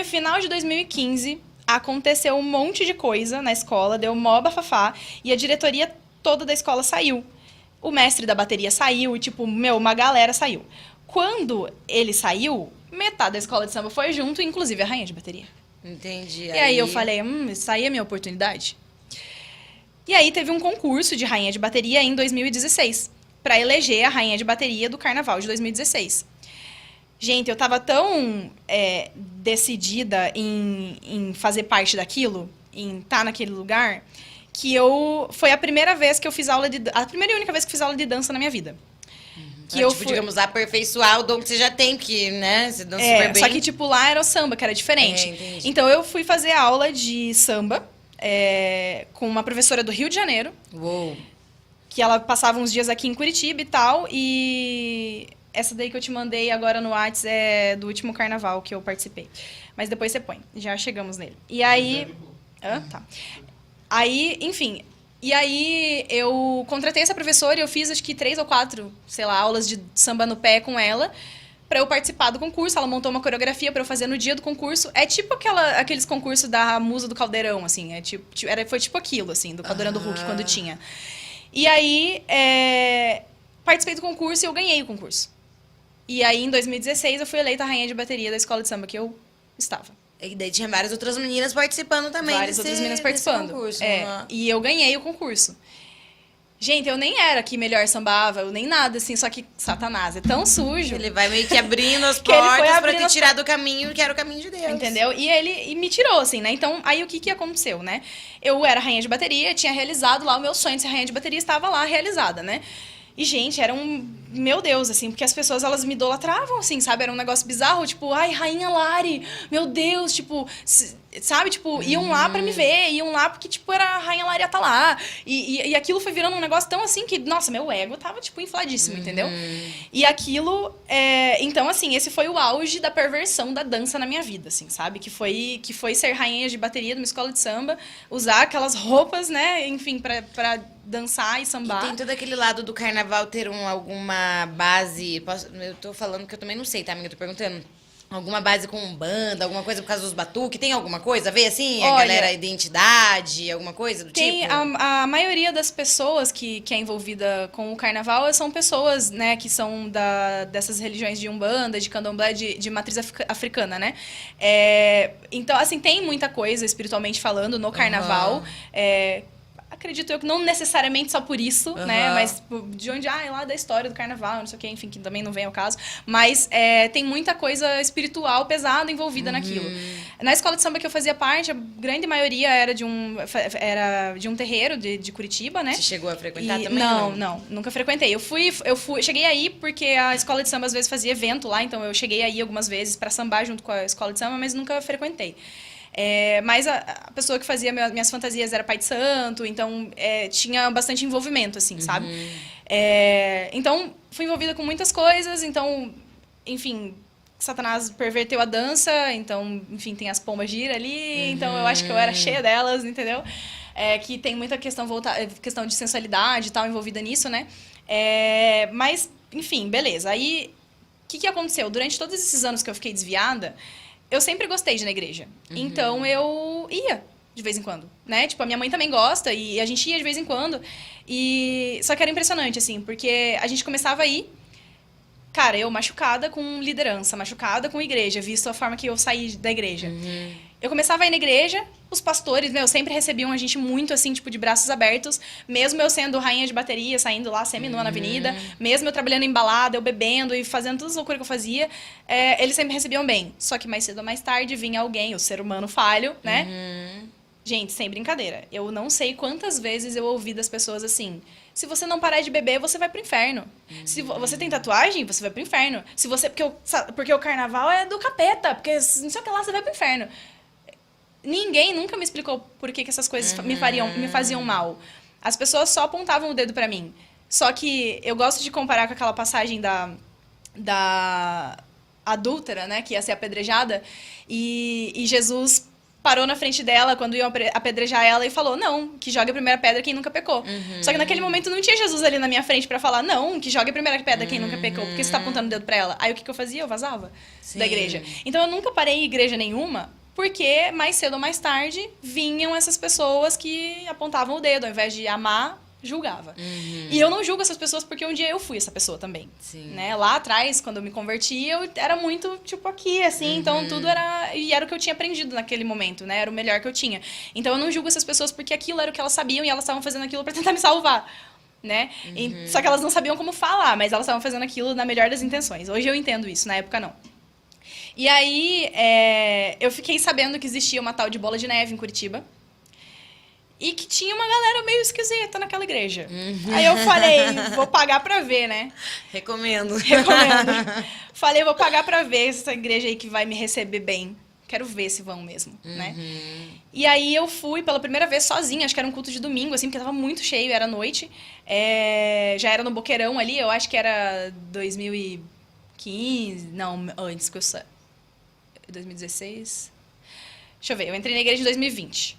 Final de 2015, aconteceu um monte de coisa na escola, deu mó bafafá, e a diretoria toda da escola saiu. O mestre da bateria saiu, e tipo, uma galera saiu. Quando ele saiu, metade da escola de samba foi junto, inclusive a rainha de bateria. Entendi. E aí eu falei, isso aí é minha oportunidade. E aí teve um concurso de rainha de bateria em 2016, para eleger a rainha de bateria do Carnaval de 2016. Gente, eu tava tão decidida em fazer parte daquilo, em estar naquele lugar, que foi a primeira vez que eu fiz a primeira e única vez que fiz aula de dança na minha vida. Que eu digamos, aperfeiçoar o dom que você já tem, que, né, você dança super bem. Só que, tipo, lá era o samba, que era diferente. Entendi. Então, eu fui fazer aula de samba com uma professora do Rio de Janeiro. Uou. Que ela passava uns dias aqui em Curitiba e tal, e essa daí que eu te mandei agora no Whats é do último carnaval que eu participei. Mas depois você põe, já chegamos nele. E aí... tá. Aí, enfim... E aí, eu contratei essa professora e eu fiz, acho que 3 ou 4, sei lá, aulas de samba no pé com ela, pra eu participar do concurso. Ela montou uma coreografia pra eu fazer no dia do concurso. É tipo aqueles concursos da Musa do Caldeirão, assim. Foi tipo aquilo, assim, do Caldeirão do Hulk, quando tinha. E aí, participei do concurso e eu ganhei o concurso. E aí, em 2016, eu fui eleita a rainha de bateria da escola de samba que eu estava. E daí tinha várias outras meninas participando também. Várias outras meninas participando. Concurso, E eu ganhei o concurso. Gente, eu nem era que melhor sambava, eu nem nada, assim, só que Satanás é tão sujo. Ele vai meio que abrindo as portas pra te tirar do caminho que era o caminho de Deus. Entendeu? E ele me tirou, assim, né? Então, aí o que aconteceu, né? Eu era rainha de bateria, tinha realizado lá o meu sonho de ser rainha de bateria, estava lá realizada, né? E, gente, era meu Deus, assim, porque as pessoas, elas me idolatravam, assim, sabe? Era um negócio bizarro, tipo, ai, Rainha Lari, meu Deus, tipo, sabe? Tipo, iam lá pra me ver, iam lá porque, tipo, era a Rainha Lari ia tá lá. E aquilo foi virando um negócio tão assim que, nossa, meu ego tava, tipo, infladíssimo, entendeu? E aquilo, então, assim, esse foi o auge da perversão da dança na minha vida, assim, sabe? Que foi ser rainha de bateria de uma escola de samba, usar aquelas roupas, né, enfim, pra dançar e sambar. E tem todo aquele lado do carnaval ter alguma base... eu tô falando que eu também não sei, tá, amiga? Eu tô perguntando. Alguma base com banda, alguma coisa por causa dos batuques? Tem alguma coisa a ver, assim? Olha, a galera, a identidade, alguma coisa do tem tipo? A maioria das pessoas que é envolvida com o carnaval são pessoas, né, que são dessas religiões de Umbanda, de Candomblé, de matriz africana, né? Então, assim, tem muita coisa espiritualmente falando no carnaval. Acredito eu que não necessariamente só por isso, né? Mas de onde, lá da história do carnaval, não sei o quê, enfim, que também não vem ao caso. Mas tem muita coisa espiritual pesada envolvida naquilo. Na escola de samba que eu fazia parte, a grande maioria era de um terreiro de Curitiba, né? Você chegou a frequentar também? Não, nunca frequentei. Cheguei aí porque a escola de samba às vezes fazia evento lá, então eu cheguei aí algumas vezes pra sambar junto com a escola de samba, mas nunca frequentei. Mas a pessoa que fazia minhas fantasias era pai de santo, então tinha bastante envolvimento, assim, sabe? Então, fui envolvida com muitas coisas, então, enfim, Satanás perverteu a dança, então, enfim, tem as pombas gira ali, então eu acho que eu era cheia delas, entendeu? Que tem muita questão de sensualidade e tal envolvida nisso, né? Mas, enfim, beleza. Aí, o que aconteceu? Durante todos esses anos que eu fiquei desviada, eu sempre gostei de ir na igreja. Então, eu ia de vez em quando, né? Tipo, a minha mãe também gosta e a gente ia de vez em quando. Só que era impressionante, assim, porque a gente começava a ir, cara, eu machucada com liderança, machucada com igreja, visto a forma que eu saí da igreja. Eu começava a ir na igreja, os pastores, sempre recebiam a gente muito, assim, tipo, de braços abertos. Mesmo eu sendo rainha de bateria, saindo lá semi-nua na avenida. Mesmo eu trabalhando em balada, eu bebendo e fazendo todas as loucuras que eu fazia. Eles sempre recebiam bem. Só que mais cedo ou mais tarde vinha alguém, o ser humano falho, né? Gente, sem brincadeira. Eu não sei quantas vezes eu ouvi das pessoas assim... Se você não parar de beber, você vai pro inferno. Se você tem tatuagem, você vai pro inferno. Porque o carnaval é do capeta. Porque não sei o que lá, você vai pro inferno. Ninguém nunca me explicou por que essas coisas me faziam mal. As pessoas só apontavam o dedo pra mim. Só que eu gosto de comparar com aquela passagem da adúltera, né? Que ia ser apedrejada. E Jesus parou na frente dela quando iam apedrejar ela e falou, não, que jogue a primeira pedra quem nunca pecou. Só que naquele momento não tinha Jesus ali na minha frente pra falar, não, que jogue a primeira pedra quem nunca pecou, porque você tá apontando o dedo pra ela. Aí o que eu fazia? Eu vazava da igreja. Então eu nunca parei em igreja nenhuma, porque mais cedo ou mais tarde vinham essas pessoas que apontavam o dedo, ao invés de amar, julgava. E eu não julgo essas pessoas porque um dia eu fui essa pessoa também. Né? Lá atrás, quando eu me converti, eu era muito, tipo, aqui, assim. Então, tudo era... E era o que eu tinha aprendido naquele momento, né? Era o melhor que eu tinha. Então, eu não julgo essas pessoas porque aquilo era o que elas sabiam e elas estavam fazendo aquilo pra tentar me salvar. Né? Só que elas não sabiam como falar, mas elas estavam fazendo aquilo na melhor das intenções. Hoje eu entendo isso, na época não. E aí, eu fiquei sabendo que existia uma tal de Bola de Neve em Curitiba. E que tinha uma galera meio esquisita naquela igreja. Aí eu falei, vou pagar pra ver, né? Recomendo. Falei, vou pagar pra ver essa igreja aí que vai me receber bem. Quero ver se vão mesmo, né? E aí eu fui pela primeira vez sozinha, acho que era um culto de domingo, assim, porque tava muito cheio, era noite. Já era no Boqueirão ali, eu acho que era 2015, não, antes que eu 2016. Deixa eu ver, eu entrei na igreja em 2020.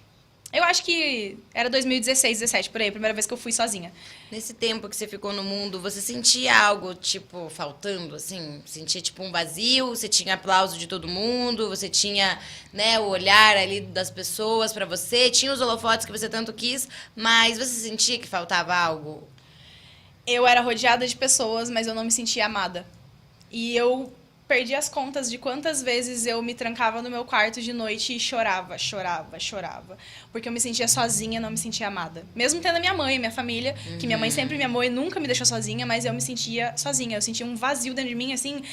Eu acho que era 2016, 17, por aí, a primeira vez que eu fui sozinha. Nesse tempo que você ficou no mundo, você sentia algo, tipo, faltando, assim? Sentia, tipo, um vazio? Você tinha aplauso de todo mundo? Você tinha, né, o olhar ali das pessoas pra você? Tinha os holofotes que você tanto quis, mas você sentia que faltava algo? Eu era rodeada de pessoas, mas eu não me sentia amada. E eu perdi as contas de quantas vezes eu me trancava no meu quarto de noite e chorava. Porque eu me sentia sozinha, não me sentia amada. Mesmo tendo a minha mãe, minha família, que minha mãe sempre me amou e nunca me deixou sozinha, mas eu me sentia sozinha. Eu sentia um vazio dentro de mim, assim,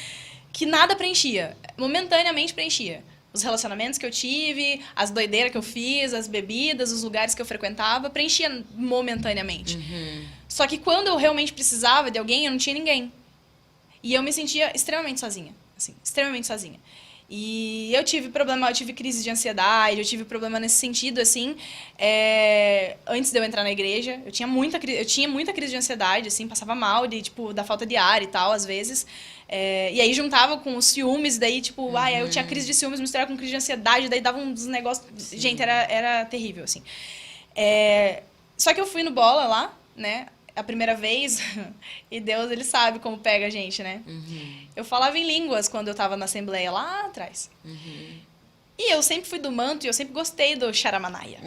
que nada preenchia. Momentaneamente preenchia. Os relacionamentos que eu tive, as doideiras que eu fiz, as bebidas, os lugares que eu frequentava, preenchia momentaneamente. Só que quando eu realmente precisava de alguém, eu não tinha ninguém. E eu me sentia extremamente sozinha. Assim, extremamente sozinha. E eu tive crise de ansiedade, eu tive problema nesse sentido, assim, antes de eu entrar na igreja. Eu tinha muita crise de ansiedade, assim, passava mal, tipo, da falta de ar e tal, às vezes. E aí juntava com os ciúmes, daí, tipo, eu tinha crise de ciúmes misturada com crise de ansiedade, daí dava uns negócios... Sim. Gente, era terrível, assim. Só que eu fui no Bola lá, né? A primeira vez, e Deus, ele sabe como pega a gente, né? Eu falava em línguas quando eu tava na assembleia lá atrás. E eu sempre fui do manto e eu sempre gostei do Charamanaia.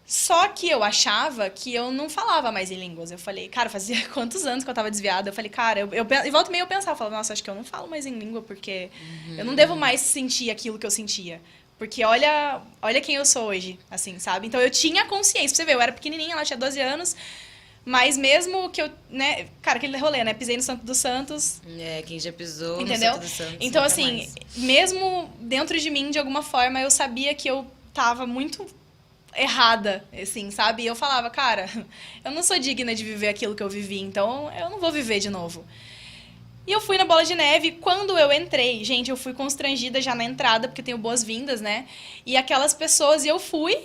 Só que eu achava que eu não falava mais em línguas. Eu falei, cara, fazia quantos anos que eu tava desviada? Eu falei, cara, e volta e meia eu pensava, eu falava, nossa, acho que eu não falo mais em língua porque eu não devo mais sentir aquilo que eu sentia. Porque olha quem eu sou hoje, assim, sabe? Então eu tinha consciência. Pra você ver, eu era pequenininha, ela tinha 12 anos... Mas mesmo que eu, né... Cara, aquele rolê, né? Pisei no Santo dos Santos. Quem já pisou entendeu? No Santo dos Santos. Então, assim, mesmo dentro de mim, de alguma forma, eu sabia que eu tava muito errada, assim, sabe? E eu falava, cara, eu não sou digna de viver aquilo que eu vivi, então eu não vou viver de novo. E eu fui na Bola de Neve. Quando eu entrei, gente, eu fui constrangida já na entrada, porque eu tenho boas-vindas, né? E aquelas pessoas, e eu fui...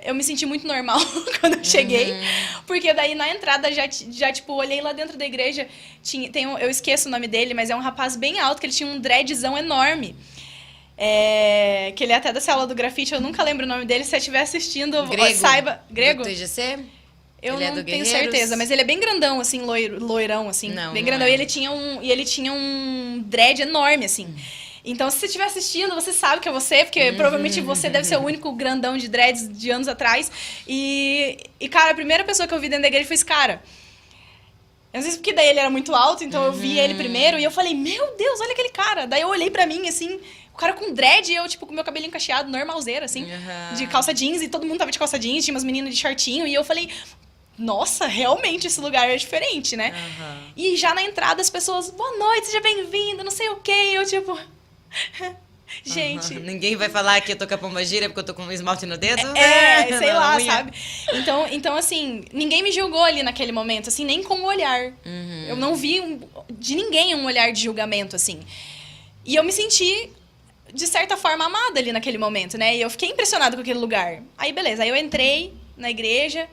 eu me senti muito normal quando eu cheguei, porque daí na entrada já tipo, olhei lá dentro da igreja, eu esqueço o nome dele, mas é um rapaz bem alto, que ele tinha um dreadzão enorme, que ele é até da célula do grafite, eu nunca lembro o nome dele, se você estiver assistindo, saiba... Grego? Do TGC? Eu não tenho certeza, mas ele é bem grandão, assim, loirão, assim, bem grandão, e ele tinha um dread enorme, assim. Então, se você estiver assistindo, você sabe que é você, porque provavelmente você deve ser o único grandão de dreads de anos atrás. E, cara, a primeira pessoa que eu vi dentro da igreja foi esse cara. Eu não sei se porque daí ele era muito alto, então eu vi ele primeiro e eu falei, meu Deus, olha aquele cara. Daí eu olhei pra mim, assim, o cara com dread e eu, tipo, com meu cabelinho cacheado, normalzeira, assim, de calça jeans, e todo mundo tava de calça jeans, tinha umas meninas de shortinho, e eu falei... Nossa, realmente esse lugar é diferente, né? E já na entrada as pessoas, boa noite, seja bem-vindo, não sei o quê. E eu, tipo... Gente... Ninguém vai falar que eu tô com a pomba gira porque eu tô com um esmalte no dedo? Sei lá, sabe? Então, assim, ninguém me julgou ali naquele momento, assim, nem com o olhar. Eu não vi de ninguém um olhar de julgamento, assim. E eu me senti, de certa forma, amada ali naquele momento, né? E eu fiquei impressionada com aquele lugar. Aí, beleza, aí eu entrei na igreja.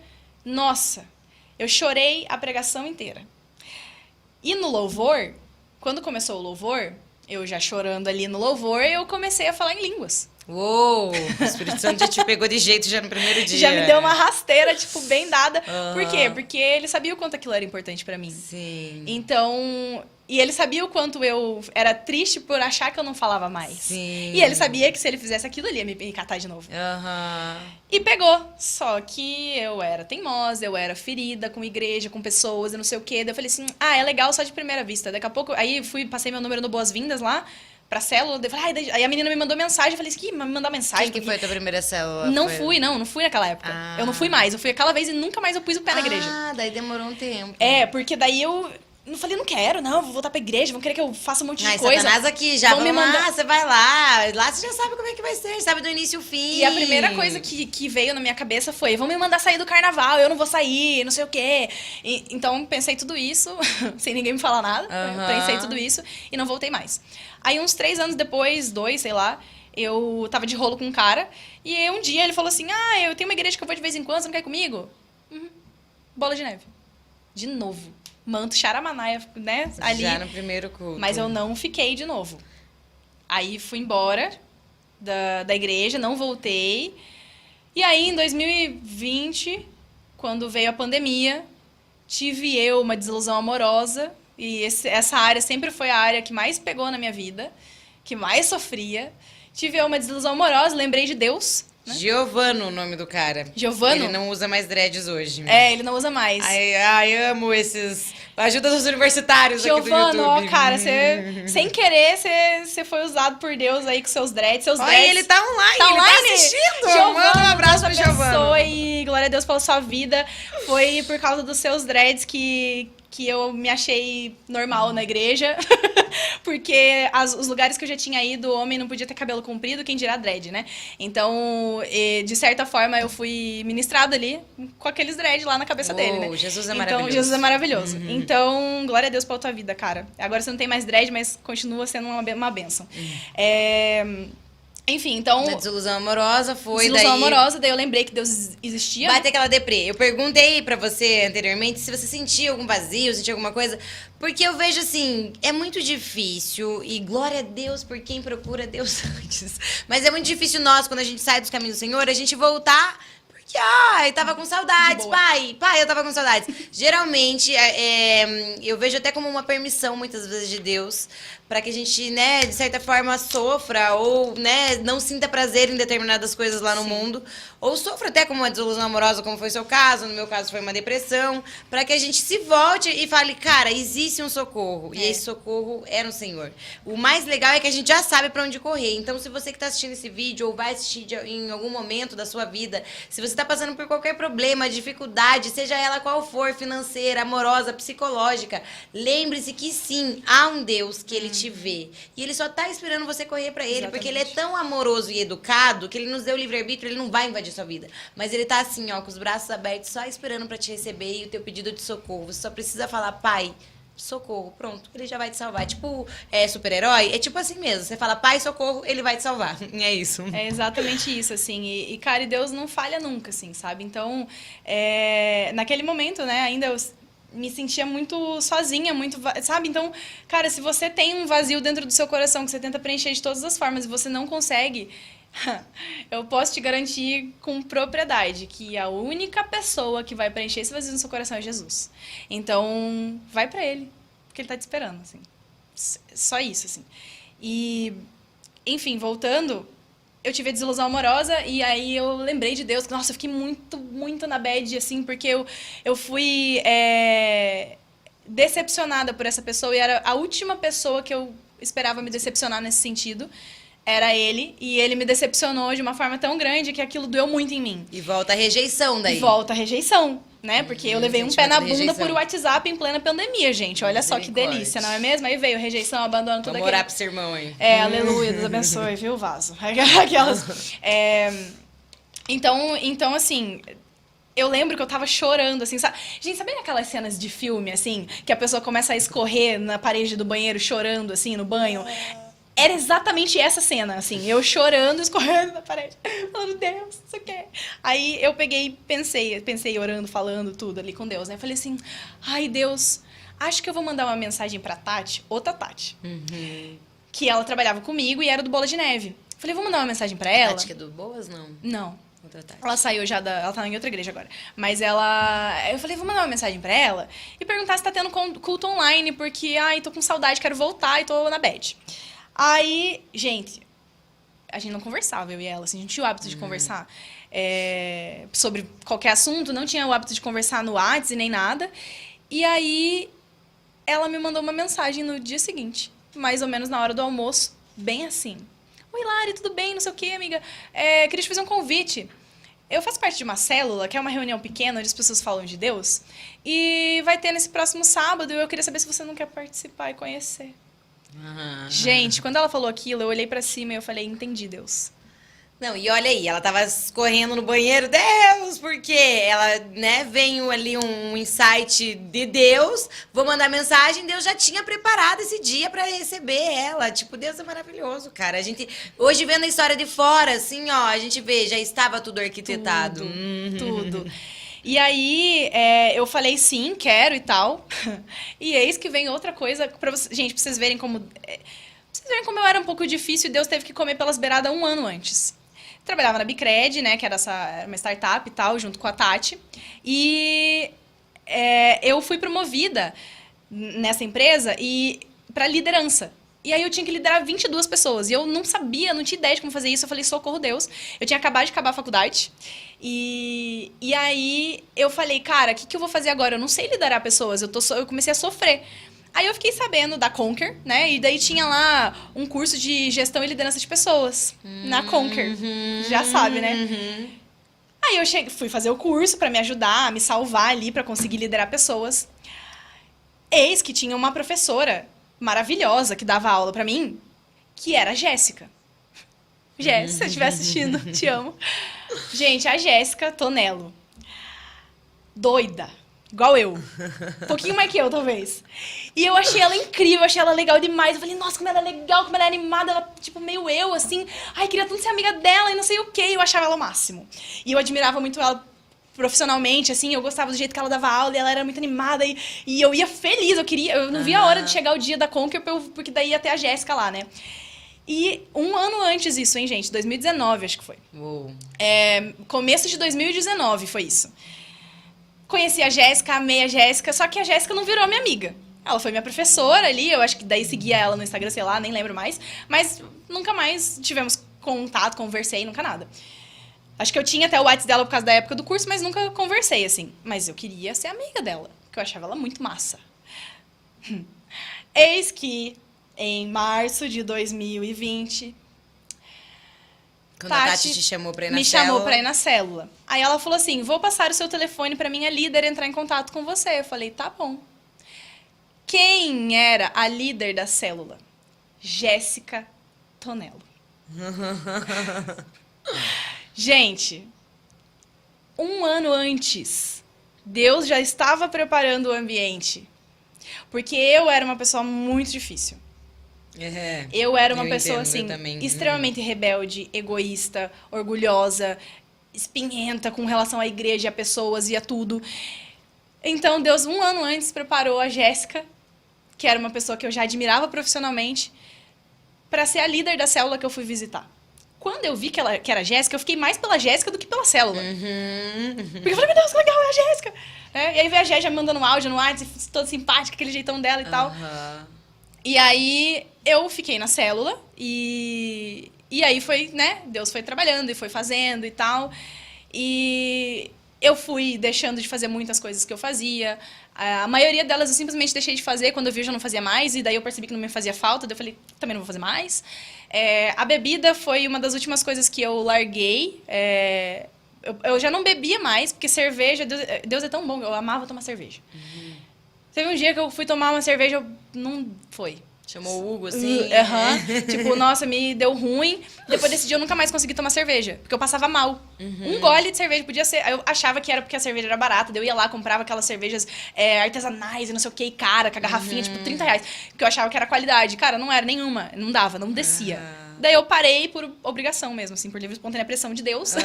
Nossa, eu chorei a pregação inteira. E no louvor, quando começou o louvor... Eu já chorando ali no louvor, eu comecei a falar em línguas. Uou! O Espírito Santo já te pegou de jeito já no primeiro dia. Já me deu uma rasteira, tipo, bem dada. Aham. Por quê? Porque ele sabia o quanto aquilo era importante pra mim. Sim. Então... E ele sabia o quanto eu era triste por achar que eu não falava mais. Sim. E ele sabia que se ele fizesse aquilo, ele ia me catar de novo. Aham. E pegou. Só que eu era teimosa, eu era ferida com igreja, com pessoas e não sei o quê. Daí eu falei assim, é legal só de primeira vista. Daqui a pouco, aí passei meu número no Boas-Vindas lá, pra célula. Daí eu falei, aí a menina me mandou mensagem, eu falei assim, me mandar mensagem? Quem que foi a tua primeira célula? Não fui naquela época. Ah. Eu não fui mais. Eu fui aquela vez e nunca mais eu pus o pé na igreja. Ah, daí demorou um tempo. Porque daí eu falei, não quero, vou voltar pra igreja, vão querer que eu faça um monte de Ai, coisa. Satanás aqui já, Vão vamos me mandar- lá, você vai lá você já sabe como é que vai ser, sabe do início ao fim. E a primeira coisa que veio na minha cabeça foi, vão me mandar sair do carnaval, eu não vou sair, não sei o quê. Então, pensei tudo isso, sem ninguém me falar nada. Aham. Pensei tudo isso e não voltei mais. Aí, uns 3 anos depois, 2, sei lá, eu tava de rolo com um cara. E um dia ele falou assim, eu tenho uma igreja que eu vou de vez em quando, você não quer ir comigo? Bola de neve. De novo. Manto Charamanaia, né? Ali. Já no primeiro culto. Mas eu não fiquei de novo. Aí fui embora da igreja, não voltei. E aí, em 2020, quando veio a pandemia, tive eu uma desilusão amorosa. E essa área sempre foi a área que mais pegou na minha vida, que mais sofria. Tive eu uma desilusão amorosa, lembrei de Deus. Né? Giovano, o nome do cara. Giovano? Ele não usa mais dreads hoje. Ele não usa mais. Ai, amo esses... Ajuda dos universitários aqui do Giovano, YouTube. Cara, você, sem querer, você foi usado por Deus aí com seus dreads. Olha, dreads. ele tá online, Tá ele online? tá assistindo. Giovano, Manda um abraço pro Deus abençoe Giovano. E glória a Deus pela sua vida. Foi por causa dos seus dreads que eu me achei normal na igreja. Porque os lugares que eu já tinha ido, o homem não podia ter cabelo comprido, quem dirá dread, né? Então, de certa forma, eu fui ministrada ali com aqueles dreads lá na cabeça dele, né? Jesus é Então, maravilhoso. Jesus é maravilhoso. Então, glória a Deus pela tua vida, cara. Agora você não tem mais dread, mas continua sendo uma bênção. Enfim, então... A desilusão amorosa foi Desilusão daí... amorosa, daí eu lembrei que Deus existia. Vai ter aquela deprê. Eu perguntei pra você anteriormente se você sentia algum vazio, sentia alguma coisa. Porque eu vejo assim, é muito difícil. E glória a Deus por quem procura Deus antes. Mas é muito difícil nós, quando a gente sai dos caminhos do Senhor, a gente voltar... Porque, tava com saudades, pai, eu tava com saudades. Geralmente, eu vejo até como uma permissão, muitas vezes, de Deus, para que a gente, né, de certa forma, sofra ou, né, não sinta prazer em determinadas coisas lá no mundo, ou sofra até como uma desilusão amorosa, como foi o seu caso, no meu caso foi uma depressão, para que a gente se volte e fale, cara, existe um socorro, e esse socorro é no Senhor. O mais legal é que a gente já sabe para onde correr. Então, se você que está assistindo esse vídeo ou vai assistir em algum momento da sua vida, se você está passando por qualquer problema, dificuldade, seja ela qual for, financeira, amorosa, psicológica, lembre-se que sim, há um Deus que ele te vê. E ele só tá esperando você correr para ele, porque ele é tão amoroso e educado que ele nos deu livre-arbítrio, ele não vai invadir sua vida. Mas ele tá assim, ó, com os braços abertos, só esperando para te receber e o teu pedido de socorro. Você só precisa falar, pai, socorro, pronto, ele já vai te salvar. Tipo, super-herói? É tipo assim mesmo. Você fala, pai, socorro, ele vai te salvar. É isso. É exatamente isso, assim. E cara, Deus não falha nunca, assim, sabe? Então, naquele momento, né, ainda eu me sentia muito sozinha, muito, sabe? Então, cara, se você tem um vazio dentro do seu coração que você tenta preencher de todas as formas e você não consegue, eu posso te garantir com propriedade que a única pessoa que vai preencher esse vazio no seu coração é Jesus. Então, vai pra ele, porque ele tá te esperando, assim. Só isso, assim. E, enfim, voltando, eu tive a desilusão amorosa e aí eu lembrei de Deus. Nossa, eu fiquei muito, muito na bad, assim, porque eu fui decepcionada por essa pessoa e era a última pessoa que eu esperava me decepcionar nesse sentido. Era ele, e ele me decepcionou de uma forma tão grande que aquilo doeu muito em mim. E volta a rejeição daí. E volta a rejeição, né? Porque eu levei um pé na bunda rejeição. por WhatsApp em plena pandemia, gente. Olha só que delícia, não é mesmo? Aí veio rejeição, abandono, tudo aquilo. Vamos orar pro seu irmão aí. Aleluia, Deus abençoe, viu, vaso? Aquelas... Então, assim... Eu lembro que eu tava chorando, assim, sabe? Gente, sabe aquelas cenas de filme, assim? Que a pessoa começa a escorrer na parede do banheiro, chorando, assim, no banho? Era exatamente essa cena, assim. Eu chorando, escorrendo na parede. Falando, Deus, não sei o quê. Aí eu pensei orando, falando tudo ali com Deus, né? Falei assim, ai, Deus, acho que eu vou mandar uma mensagem pra Tati, outra Tati. Que ela trabalhava comigo e era do Bola de Neve. Falei, vou mandar uma mensagem pra ela. Tática do Boas, não? Não. Outra tática. Ela saiu já ela tá em outra igreja agora. Mas eu falei, vou mandar uma mensagem pra ela e perguntar se tá tendo culto online, porque, tô com saudade, quero voltar e tô na bad. Aí, gente, a gente não conversava, eu e ela, assim, a gente tinha o hábito de conversar sobre qualquer assunto, não tinha o hábito de conversar no WhatsApp nem nada. E aí, ela me mandou uma mensagem no dia seguinte, mais ou menos na hora do almoço, bem assim. Oi, Lari, tudo bem? Não sei o quê, amiga. Queria te fazer um convite. Eu faço parte de uma célula, que é uma reunião pequena, onde as pessoas falam de Deus. E vai ter nesse próximo sábado, e eu queria saber se você não quer participar e conhecer. Gente, quando ela falou aquilo, eu olhei pra cima e eu falei, entendi, Deus. Não, e olha aí, ela tava correndo no banheiro, Deus, porque ela, né, veio ali um insight de Deus, vou mandar mensagem, Deus já tinha preparado esse dia pra receber ela. Tipo, Deus é maravilhoso, cara. A gente, hoje vendo a história de fora, assim, ó, a gente vê, já estava tudo arquitetado. Tudo. E aí, eu falei sim, quero e tal. E eis que vem outra coisa, gente, pra vocês verem como... vocês verem como eu era um pouco difícil e Deus teve que comer pelas beiradas 1 ano antes. Trabalhava na Bicred, né, que era uma startup e tal, junto com a Tati. E eu fui promovida nessa empresa para liderança. E aí eu tinha que liderar 22 pessoas. E eu não sabia, não tinha ideia de como fazer isso. Eu falei, socorro, Deus. Eu tinha acabado de acabar a faculdade. E aí eu falei, cara, o que eu vou fazer agora? Eu não sei liderar pessoas. Eu comecei a sofrer. Aí eu fiquei sabendo da Conquer, né? E daí tinha lá um curso de gestão e liderança de pessoas na Conquer. Já sabe, né? Aí eu fui fazer o curso pra me ajudar, a me salvar ali pra conseguir liderar pessoas. Eis que tinha uma professora maravilhosa que dava aula pra mim, que era a Jéssica. Jéssica, se você estiver assistindo, te amo. Gente, a Jéssica Tonello. Doida. Igual eu. Um pouquinho mais que eu, talvez. E eu achei ela incrível, achei ela legal demais. Eu falei, nossa, como ela é legal, como ela é animada. Ela, tipo, meio eu, assim. Ai, queria tanto ser amiga dela e não sei o quê. Eu achava ela o máximo. E eu admirava muito ela profissionalmente, assim. Eu gostava do jeito que ela dava aula e ela era muito animada. E eu ia feliz, eu não via a hora de chegar o dia da Conquer, porque daí ia ter a Jéssica lá, né? E 1 ano antes isso, hein, gente? 2019, acho que foi. Uou. Começo de 2019 foi isso. Conheci a Jéssica, amei a Jéssica, só que a Jéssica não virou minha amiga. Ela foi minha professora ali, eu acho que daí seguia ela no Instagram, sei lá, nem lembro mais. Mas nunca mais tivemos contato, conversei, nunca nada. Acho que eu tinha até o WhatsApp dela por causa da época do curso, mas nunca conversei, assim. Mas eu queria ser amiga dela, porque eu achava ela muito massa. Eis que, em março de 2020... Quando a Tati te chamou pra ir na me célula. chamou pra ir na célula. Aí ela falou assim, vou passar o seu telefone pra minha líder entrar em contato com você. Eu falei, tá bom. Quem era a líder da célula? Jéssica Tonello. Gente, 1 ano antes, Deus já estava preparando o ambiente. Porque eu era uma pessoa muito difícil. Eu era uma pessoa, assim, extremamente rebelde, egoísta, orgulhosa, espinhenta com relação à igreja, a pessoas e a tudo. Então, Deus, 1 ano antes, preparou a Jéssica, que era uma pessoa que eu já admirava profissionalmente, para ser a líder da célula que eu fui visitar. Quando eu vi que era a Jéssica, eu fiquei mais pela Jéssica do que pela célula. Porque eu falei, meu Deus, que legal, é a Jéssica! E aí veio a Jéssica mandando um áudio no WhatsApp, toda simpática, aquele jeitão dela e tal. E aí eu fiquei na célula e aí foi, né? Deus foi trabalhando e foi fazendo e tal. E eu fui deixando de fazer muitas coisas que eu fazia. A maioria delas eu simplesmente deixei de fazer. Quando eu vi, eu já não fazia mais. E daí eu percebi que não me fazia falta. Daí eu falei, também não vou fazer mais. A bebida foi uma das últimas coisas que eu larguei. Eu já não bebia mais, porque cerveja... Deus é tão bom, eu amava tomar cerveja. Teve um dia que eu fui tomar uma cerveja, não foi. Chamou o Hugo, assim? Tipo, nossa, me deu ruim. Depois desse dia eu nunca mais consegui tomar cerveja, porque eu passava mal. Um gole de cerveja podia ser... Eu achava que era porque a cerveja era barata, daí eu ia lá, comprava aquelas cervejas artesanais e não sei o que, cara, com a garrafinha, tipo, R$30. Porque eu achava que era qualidade. Cara, não era nenhuma, não dava, não descia. Daí eu parei por obrigação mesmo, assim, por livre e espontânea pressão de Deus.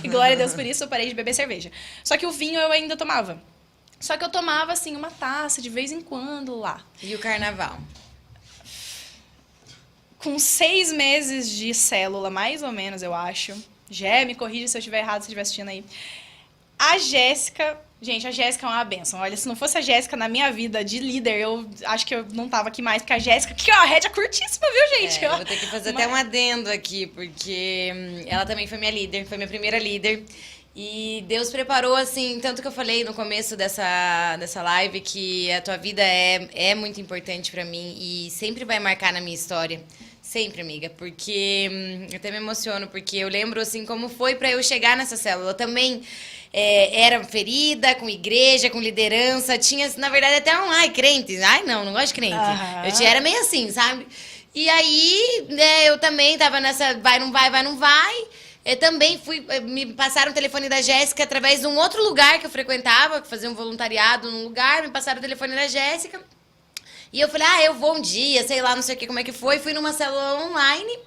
E glória a Deus por isso, eu parei de beber cerveja. Só que o vinho eu ainda tomava. Só que eu tomava, assim, uma taça de vez em quando lá. E o carnaval? com 6 meses de célula, mais ou menos, eu acho. Gé, me corrija se eu estiver errado, se estiver assistindo aí. A Jéssica... Gente, a Jéssica é uma bênção. Olha, se não fosse a Jéssica na minha vida de líder, eu acho que eu não tava aqui mais. Porque a Jéssica, que é uma rédea curtíssima, viu, gente? Eu vou ter que fazer até um adendo aqui, porque ela também foi minha líder, foi minha primeira líder. E Deus preparou, assim, tanto que eu falei no começo dessa live, que a tua vida é muito importante pra mim e sempre vai marcar na minha história. Sempre, amiga, porque eu até me emociono, porque eu lembro, assim, como foi pra eu chegar nessa célula. Eu também era ferida, com igreja, com liderança, tinha, na verdade, até crente. Ai, não gosto de crente. Eu era meio assim, sabe? E aí, né, eu também tava nessa vai, não vai, vai, não vai. Eu também me passaram o telefone da Jéssica através de um outro lugar que eu frequentava, que fazia um voluntariado num lugar, me passaram o telefone da Jéssica. E eu falei, eu vou um dia, sei lá, não sei o que, como é que foi. Fui numa célula online.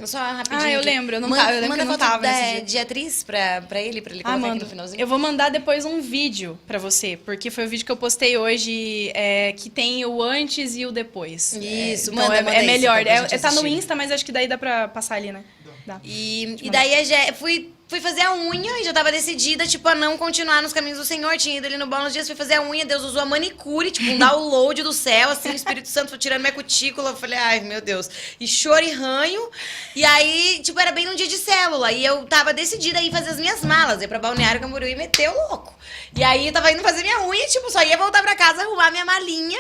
Só rapidinho. Eu lembro, eu lembro que eu não tava nesse dia. De atriz pra ele colocar aqui no finalzinho. Eu vou mandar depois um vídeo pra você, porque foi o vídeo que eu postei hoje, que tem o antes e o depois. Isso, então manda é melhor. Isso, tá no Insta, mas acho que daí dá pra passar ali, né? Dá. E daí fui fazer a unha e já tava decidida, tipo, a não continuar nos caminhos do Senhor. Tinha ido ali no Bônus Dias, fui fazer a unha, Deus usou a manicure, tipo, um download do céu, assim, o Espírito Santo foi tirando minha cutícula. Eu falei, ai, meu Deus. E choro e ranho. E aí, tipo, era bem num dia de célula. E eu tava decidida a ir fazer as minhas malas, ir pra Balneário Camboriú e meter o louco. E aí, eu tava indo fazer minha unha, tipo, só ia voltar pra casa, arrumar minha malinha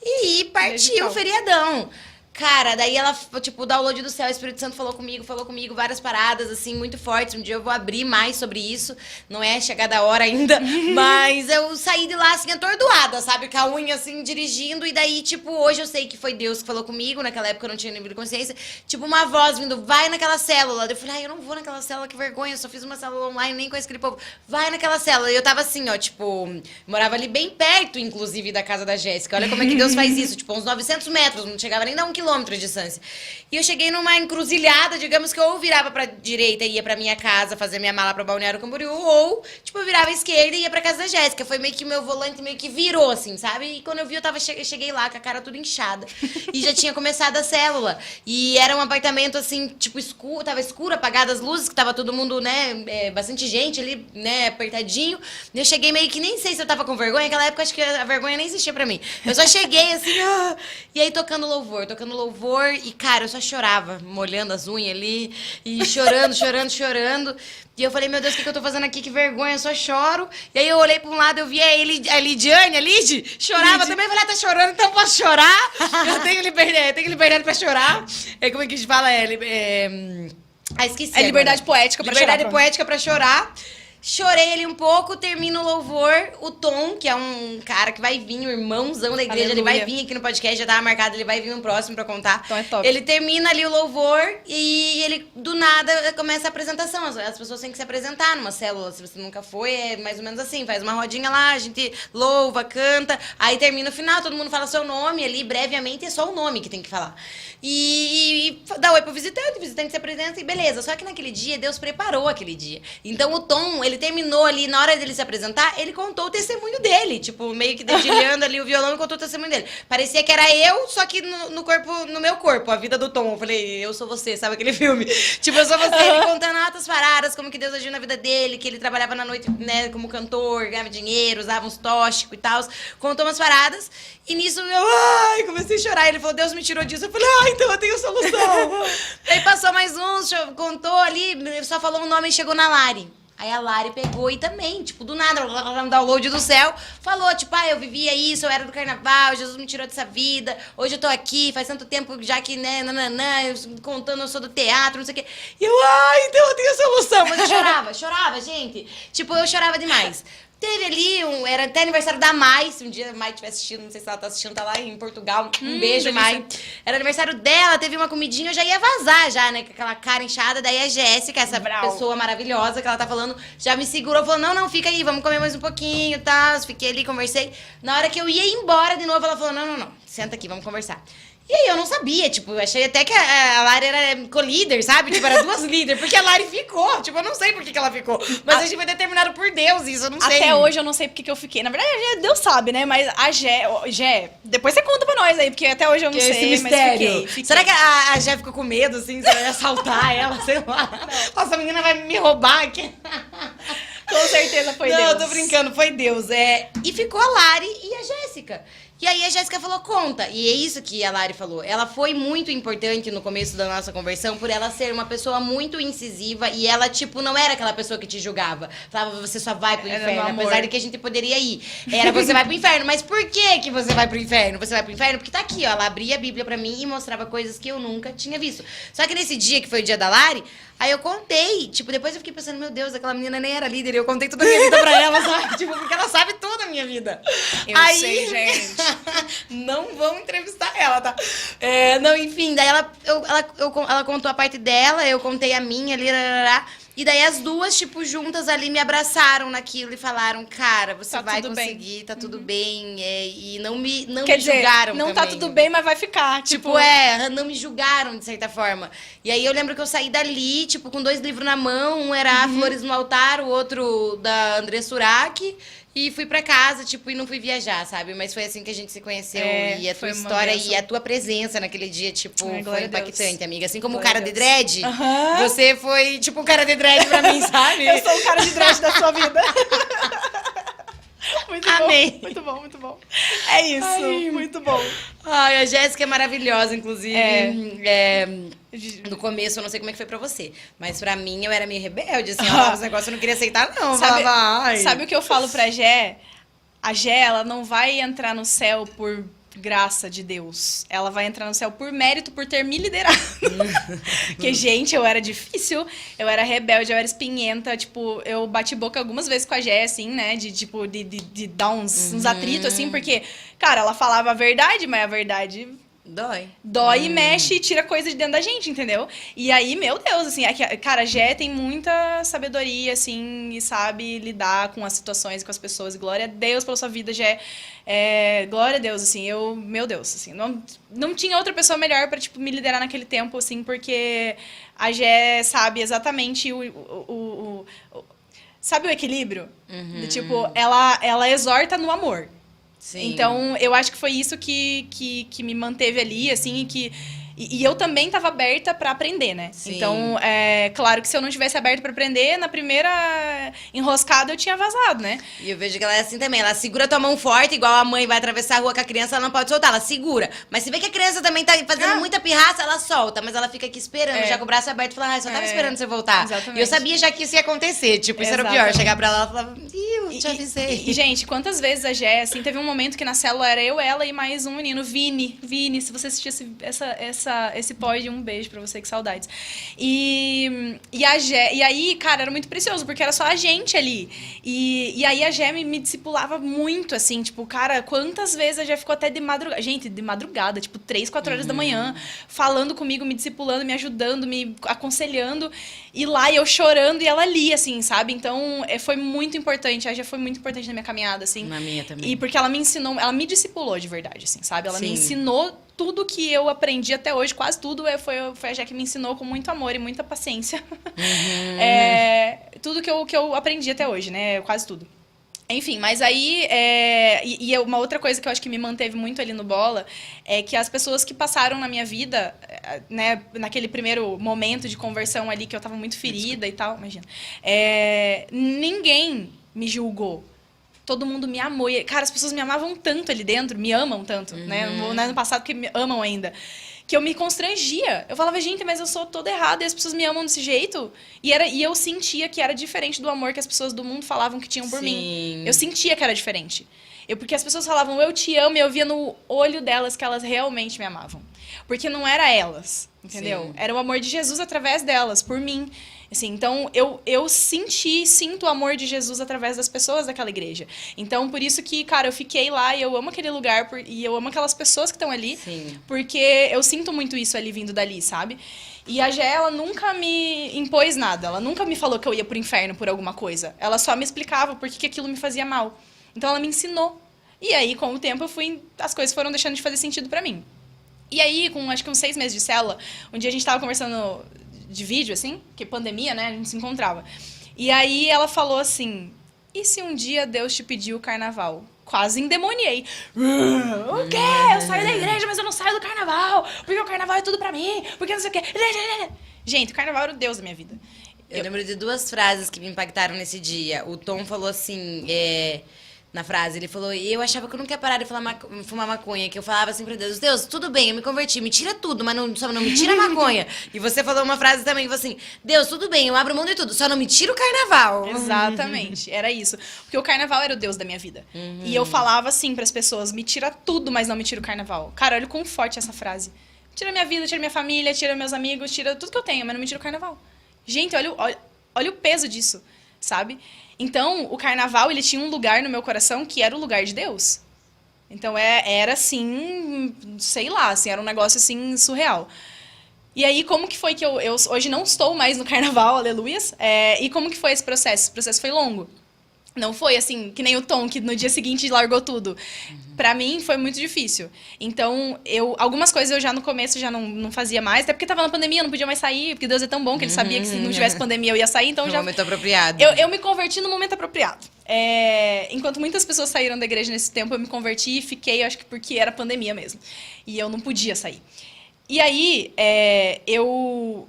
e partir o feriadão. Cara, daí ela, tipo, o download do céu, o Espírito Santo falou comigo, várias paradas, assim, muito fortes. Um dia eu vou abrir mais sobre isso, não é chegada a hora ainda, mas eu saí de lá, assim, atordoada, sabe? Com a unha, assim, dirigindo, e daí, tipo, hoje eu sei que foi Deus que falou comigo, naquela época eu não tinha nível de consciência, tipo, uma voz vindo, vai naquela célula. Eu falei, eu não vou naquela célula, que vergonha, eu só fiz uma célula online, nem conheço aquele povo. Vai naquela célula. E eu tava assim, ó, tipo, morava ali bem perto, inclusive, da casa da Jéssica. Olha como é que Deus faz isso, tipo, uns 900 metros, não chegava nem a 1 quilômetro de distância. E eu cheguei numa encruzilhada, digamos que ou virava pra direita e ia pra minha casa fazer minha mala pra Balneário Camboriú, ou, tipo, eu virava à esquerda e ia pra casa da Jéssica. Foi meio que meu volante meio que virou, assim, sabe? E quando eu vi, cheguei lá com a cara toda inchada. E já tinha começado a célula. E era um apartamento, assim, tipo, escuro, tava escuro, apagadas as luzes, que tava todo mundo, né, bastante gente ali, né, apertadinho. E eu cheguei meio que nem sei se eu tava com vergonha, naquela época acho que a vergonha nem existia pra mim. Eu só cheguei, assim, e aí tocando louvor, e, cara, eu só chorava, molhando as unhas ali, e chorando. E eu falei, meu Deus, o que eu tô fazendo aqui? Que vergonha, eu só choro. E aí eu olhei pra um lado, eu vi a Lidiane, a Lid, chorava também. Eu falei, tá chorando, então eu posso chorar? Eu tenho liberdade pra chorar. Como é que a gente fala? Esqueci. É liberdade poética pra chorar. Liberdade poética pra chorar. Chorei ali um pouco, termina o louvor. O Tom, que é um cara que vai vir, um irmãozão da igreja, ele vai vir aqui no podcast, já tava marcado, ele vai vir no próximo pra contar. Então é top. Ele termina ali o louvor e ele, do nada, começa a apresentação. As pessoas têm que se apresentar numa célula, se você nunca foi, é mais ou menos assim, faz uma rodinha lá, a gente louva, canta, aí termina o final, todo mundo fala seu nome ali, brevemente, é só o nome que tem que falar. E dá oi pro visitante, o visitante se apresenta e beleza. Só que naquele dia, Deus preparou aquele dia. Então o Tom, ele terminou ali, na hora dele se apresentar, ele contou o testemunho dele. Tipo, meio que dedilhando ali o violão e contou o testemunho dele. Parecia que era eu, só que no meu corpo, a vida do Tom. Eu falei, eu sou você, sabe aquele filme? Tipo, eu sou você, ele contando altas paradas, como que Deus agiu na vida dele, que ele trabalhava na noite, né, como cantor, ganhava dinheiro, usava uns tóxicos e tal. Contou umas paradas. E nisso eu comecei a chorar. Ele falou, Deus me tirou disso. Eu falei, então eu tenho solução. Aí passou mais uns, contou ali, só falou um nome e chegou na Lari. Aí a Lari pegou e também, tipo, do nada, um download do céu, falou, tipo, eu vivia isso, eu era do carnaval, Jesus me tirou dessa vida, hoje eu tô aqui, faz tanto tempo já que, né, contando, eu sou do teatro, não sei o quê. E eu, então eu tenho solução. Mas eu chorava, gente. Tipo, eu chorava demais. Teve ali, era até aniversário da Mai, se um dia a Mai estiver assistindo, não sei se ela tá assistindo, tá lá em Portugal, um beijo, Mai. Era aniversário dela, teve uma comidinha, eu já ia vazar já, né, com aquela cara inchada, daí a Jéssica, essa pessoa maravilhosa que ela tá falando, já me segurou, falou, não, fica aí, vamos comer mais um pouquinho e tal, fiquei ali, conversei. Na hora que eu ia embora de novo, ela falou, não, senta aqui, vamos conversar. E aí eu não sabia, tipo, eu achei até que a Lari era co-líder, sabe? Tipo, era duas líderes, porque a Lari ficou. Tipo, eu não sei por que ela ficou. Mas a gente foi determinado por Deus, isso eu não sei. Até hoje eu não sei por que eu fiquei. Na verdade, Deus sabe, né? Mas a Gé, depois você conta pra nós aí, porque até hoje eu não Que sei, esse mas mistério. fiquei. Será que a Gé ficou com medo, assim? Você vai assaltar ela, sei lá. Nossa, a menina vai me roubar aqui. Com certeza foi Deus. Não, eu tô brincando, foi Deus. E ficou a Lari e a Jéssica. E aí a Jéssica falou, conta. E é isso que a Lari falou. Ela foi muito importante no começo da nossa conversão por ela ser uma pessoa muito incisiva e ela, tipo, não era aquela pessoa que te julgava. Falava, você só vai pro inferno, apesar de que a gente poderia ir. Era, você vai pro inferno. Mas por que você vai pro inferno? Você vai pro inferno porque tá aqui, ó. Ela abria a Bíblia pra mim e mostrava coisas que eu nunca tinha visto. Só que nesse dia, que foi o dia da Lari, aí eu contei. Tipo, depois eu fiquei pensando, meu Deus, aquela menina nem era líder. E eu contei toda a minha vida pra ela, sabe? Tipo, porque ela sabe toda a minha vida. Eu sei, gente. Não vão entrevistar ela, tá? Não, enfim, daí ela contou a parte dela, eu contei a minha ali, e daí as duas, tipo, juntas ali me abraçaram naquilo e falaram, cara, você Tá vai tudo conseguir, bem. tá tudo bem. E não me Quer dizer, julgaram não também. tá tudo bem, mas vai ficar. Tipo, não me julgaram, de certa forma. E aí eu lembro que eu saí dali, tipo, com 2 livros na mão. Um era Flores no Altar, o outro da André Surak. E fui pra casa, tipo, e não fui viajar, sabe? Mas foi assim que a gente se conheceu. E a tua história e a tua presença naquele dia, tipo, foi impactante, amiga. Assim como o cara de dread, você foi, tipo, o cara de dread pra mim, sabe? Eu sou o cara de dread da sua vida. Muito Amei. bom, muito bom, muito bom. É isso, Ai. muito bom. Ai, a Jéssica é maravilhosa, inclusive. No começo, eu não sei como é que foi pra você. Mas pra mim, eu era meio rebelde, assim. Ela falava os negócios, eu não queria aceitar, não. Sabe o que eu falo pra Gé? A Gé, ela não vai entrar no céu por graça de Deus. Ela vai entrar no céu por mérito, por ter me liderado. Porque, gente, eu era difícil. Eu era rebelde, eu era espinhenta. Tipo, eu bati boca algumas vezes com a Gé, assim, né? De dar uns atritos, assim. Porque, cara, ela falava a verdade, mas a verdade... Dói e mexe e tira coisa de dentro da gente, entendeu? E aí, meu Deus, assim, cara, a Gé tem muita sabedoria, assim, e sabe lidar com as situações e com as pessoas. Glória a Deus pela sua vida, Gé. Glória a Deus, assim, meu Deus, assim, não tinha outra pessoa melhor pra, tipo, me liderar naquele tempo, assim, porque a Gé sabe exatamente sabe o equilíbrio? Tipo, ela exorta no amor. Sim. Então, eu acho que foi isso que me manteve ali, assim, e eu também tava aberta pra aprender, né? Sim. Então, claro que se eu não tivesse aberta pra aprender, na primeira enroscada eu tinha vazado, né? E eu vejo que ela é assim também. Ela segura tua mão forte, igual a mãe vai atravessar a rua com a criança, ela não pode soltar, ela segura. Mas se vê que a criança também tá fazendo muita pirraça, ela solta. Mas ela fica aqui esperando, já com o braço aberto, e fala, só tava esperando você voltar. Exatamente. E eu sabia já que isso ia acontecer. Tipo, isso era o pior. Chegar pra ela e falava, eu te avisei. E, gente, quantas vezes a Gé, assim, teve um momento que na célula era eu, ela e mais um menino, Vini, se você assistisse esse pod, um beijo pra você, que saudades. E a Gé, e aí, cara, era muito precioso, porque era só a gente ali. E aí a Gé me discipulava muito, assim, tipo, cara, quantas vezes a Gé ficou até de madrugada, gente, de madrugada, tipo, 3, 4 horas da manhã, falando comigo, me discipulando, me ajudando, me aconselhando, e lá eu chorando e ela ali, assim, sabe? Então, foi muito importante, a Gé foi muito importante na minha caminhada, assim. Na minha também. E porque ela me ensinou, ela me discipulou de verdade, assim, sabe? Ela me Sim. ensinou tudo que eu aprendi até hoje, quase tudo, foi a Jé que me ensinou com muito amor e muita paciência. Tudo que eu aprendi até hoje, né? Quase tudo. Enfim, mas aí... uma outra coisa que eu acho que me manteve muito ali no Bola é que as pessoas que passaram na minha vida, né? Naquele primeiro momento de conversão ali, que eu tava muito ferida e tal, imagina. Ninguém me julgou. Todo mundo me amou. E, cara, as pessoas me amavam tanto ali dentro, me amam tanto, né? No ano passado, que me amam ainda. Que eu me constrangia. Eu falava, gente, mas eu sou toda errada e as pessoas me amam desse jeito. E eu sentia que era diferente do amor que as pessoas do mundo falavam que tinham por mim. Eu sentia que era diferente. Porque as pessoas falavam, eu te amo, e eu via no olho delas que elas realmente me amavam. Porque não era elas, entendeu? Sim. Era o amor de Jesus através delas, por mim. Assim, então, eu sinto o amor de Jesus através das pessoas daquela igreja. Então, por isso que, cara, eu fiquei lá e eu amo aquele lugar e eu amo aquelas pessoas que estão ali. Sim. Porque eu sinto muito isso ali vindo dali, sabe? E a Gé, ela nunca me impôs nada. Ela nunca me falou que eu ia pro inferno por alguma coisa. Ela só me explicava por que aquilo me fazia mal. Então, ela me ensinou. E aí, com o tempo, as coisas foram deixando de fazer sentido pra mim. E aí, com acho que uns 6 meses de célula, um dia a gente tava conversando de vídeo, assim, que pandemia, né? A gente se encontrava. E aí ela falou assim, e se um dia Deus te pediu o carnaval? Quase endemoniei. O quê? Eu saio da igreja, mas eu não saio do carnaval. Porque o carnaval é tudo pra mim. Porque não sei o quê. Gente, o carnaval era o Deus da minha vida. Eu lembro de 2 frases que me impactaram nesse dia. O Tom falou assim, na frase, ele falou, eu achava que eu nunca ia parar de fumar maconha, que eu falava assim pra Deus, tudo bem, eu me converti, me tira tudo, mas só não me tira a maconha. E você falou uma frase também, que falou assim, Deus, tudo bem, eu abro mão de tudo, só não me tira o carnaval. Exatamente, era isso. Porque o carnaval era o Deus da minha vida. E eu falava assim pras pessoas, me tira tudo, mas não me tira o carnaval. Cara, olha quão forte essa frase. Tira minha vida, tira minha família, tira meus amigos, tira tudo que eu tenho, mas não me tira o carnaval. Gente, olha o peso disso, sabe? Então, o carnaval, ele tinha um lugar no meu coração que era o lugar de Deus. Então, era assim, sei lá, assim, era um negócio assim, surreal. E aí, como que foi que eu hoje não estou mais no carnaval, aleluias? E como que foi esse processo? Esse processo foi longo. Não foi assim, que nem o Tom, que no dia seguinte largou tudo. Pra mim, foi muito difícil. Então, algumas coisas eu já no começo já não fazia mais, até porque tava na pandemia, eu não podia mais sair, porque Deus é tão bom que ele sabia que se não tivesse pandemia eu ia sair, então No já... momento apropriado. Eu me converti no momento apropriado. Enquanto muitas pessoas saíram da igreja nesse tempo, eu me converti e fiquei, acho que porque era pandemia mesmo. E eu não podia sair. E aí, eu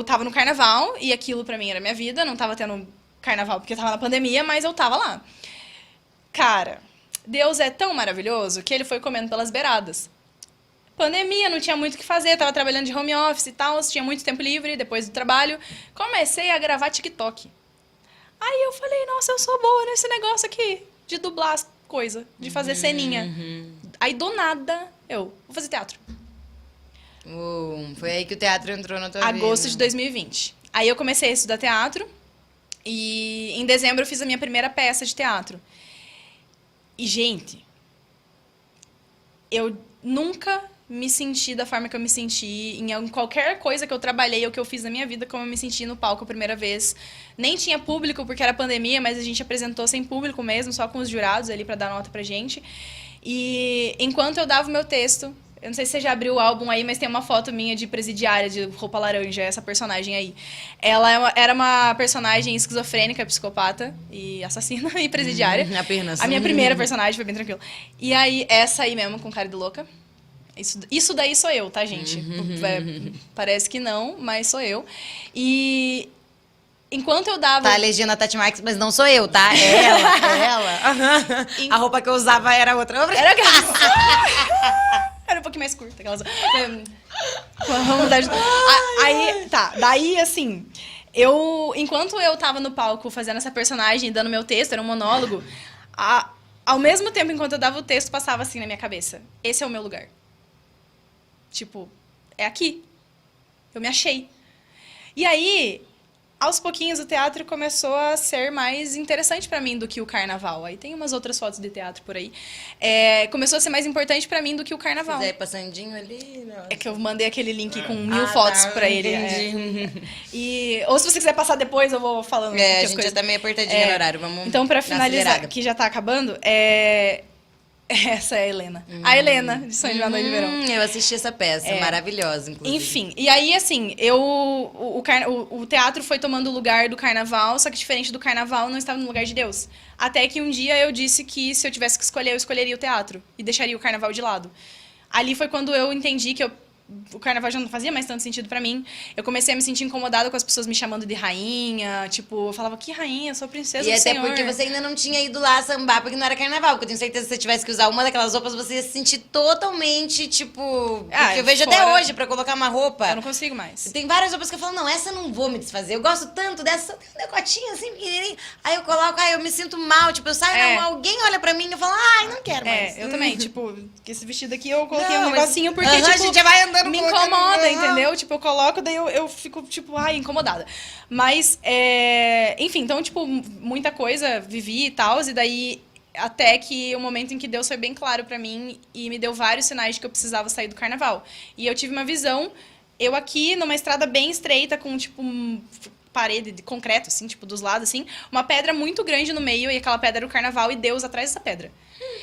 tava no carnaval, e aquilo pra mim era minha vida, não tava tendo carnaval porque eu tava na pandemia, mas eu tava lá. Cara, Deus é tão maravilhoso que ele foi comendo pelas beiradas. Pandemia, não tinha muito o que fazer, tava trabalhando de home office e tal, tinha muito tempo livre depois do trabalho. Comecei a gravar TikTok. Aí eu falei, nossa, eu sou boa nesse negócio aqui, de dublar as coisas, de fazer ceninha. Aí do nada, vou fazer teatro. Foi aí que o teatro entrou na tua vida. Agosto de 2020. Aí eu comecei a estudar teatro. E em dezembro eu fiz a minha primeira peça de teatro. E, gente, eu nunca me senti da forma que eu me senti em qualquer coisa que eu trabalhei ou que eu fiz na minha vida, como eu me senti no palco a primeira vez. Nem tinha público, porque era pandemia, mas a gente apresentou sem público mesmo, só com os jurados ali pra dar nota pra gente. E enquanto eu dava o meu texto... Eu não sei se você já abriu o álbum aí, mas tem uma foto minha de presidiária, de roupa laranja, essa personagem aí. Ela era uma personagem esquizofrênica, psicopata e assassina e presidiária. Apenas. A minha primeira personagem, foi bem tranquilo. E aí, essa aí mesmo, com cara de louca. Isso daí sou eu, tá, gente? Parece que não, mas sou eu. E... Enquanto eu dava... Tá, a legenda a Tati Marques, mas não sou eu, tá? É ela. A roupa que eu usava era outra. Era era um pouquinho mais curta. Aquelas... Vamos mudar de... Aí, tá. Daí, assim... Enquanto eu tava no palco fazendo essa personagem, dando meu texto, era um monólogo, ao mesmo tempo, enquanto eu dava o texto, passava assim na minha cabeça. Esse é o meu lugar. Tipo, é aqui. Eu me achei. E aí... Aos pouquinhos, o teatro começou a ser mais interessante pra mim do que o carnaval. Aí tem umas outras fotos de teatro por aí. Começou a ser mais importante pra mim do que o carnaval. Você passandinho ali? Não. É que eu mandei aquele link com 1000 fotos pra ele. Ou se você quiser passar depois, eu vou falando. A gente já tá meio apertadinho no horário. Vamos então, pra finalizar, que já tá acabando, essa é a Helena. A Helena, de São João da Noite de Verão. Eu assisti essa peça, maravilhosa, inclusive. Enfim, e aí, assim, o teatro foi tomando o lugar do carnaval, só que diferente do carnaval, não estava no lugar de Deus. Até que um dia eu disse que se eu tivesse que escolher, eu escolheria o teatro e deixaria o carnaval de lado. Ali foi quando eu entendi que o carnaval já não fazia mais tanto sentido pra mim. Eu comecei a me sentir incomodada com as pessoas me chamando de rainha. Tipo, eu falava, que rainha? Eu sou princesa do Senhor. E até porque você ainda não tinha ido lá sambar, porque não era carnaval. Porque eu tenho certeza que se você tivesse que usar uma daquelas roupas, você ia se sentir totalmente, tipo... Porque eu vejo até hoje, pra colocar uma roupa... Eu não consigo mais. Tem várias roupas que eu falo, não, essa eu não vou me desfazer. Eu gosto tanto dessa, tem um decotinho assim, pequenininho. Aí eu coloco, eu me sinto mal. Tipo, eu saio, alguém olha pra mim e eu falo, não quero mais. Eu também. Tipo, esse vestido aqui eu coloquei um negocinho porque, tipo... a gente já vai andando me incomoda. Entendeu? Tipo, eu coloco, daí eu fico, tipo, incomodada. Mas, enfim, então, tipo, muita coisa vivi e tal, e daí até que o momento em que Deus foi bem claro pra mim e me deu vários sinais de que eu precisava sair do carnaval. E eu tive uma visão, eu aqui, numa estrada bem estreita, com, tipo, parede de concreto, assim, tipo, dos lados, assim, uma pedra muito grande no meio, e aquela pedra era o carnaval, e Deus atrás dessa pedra.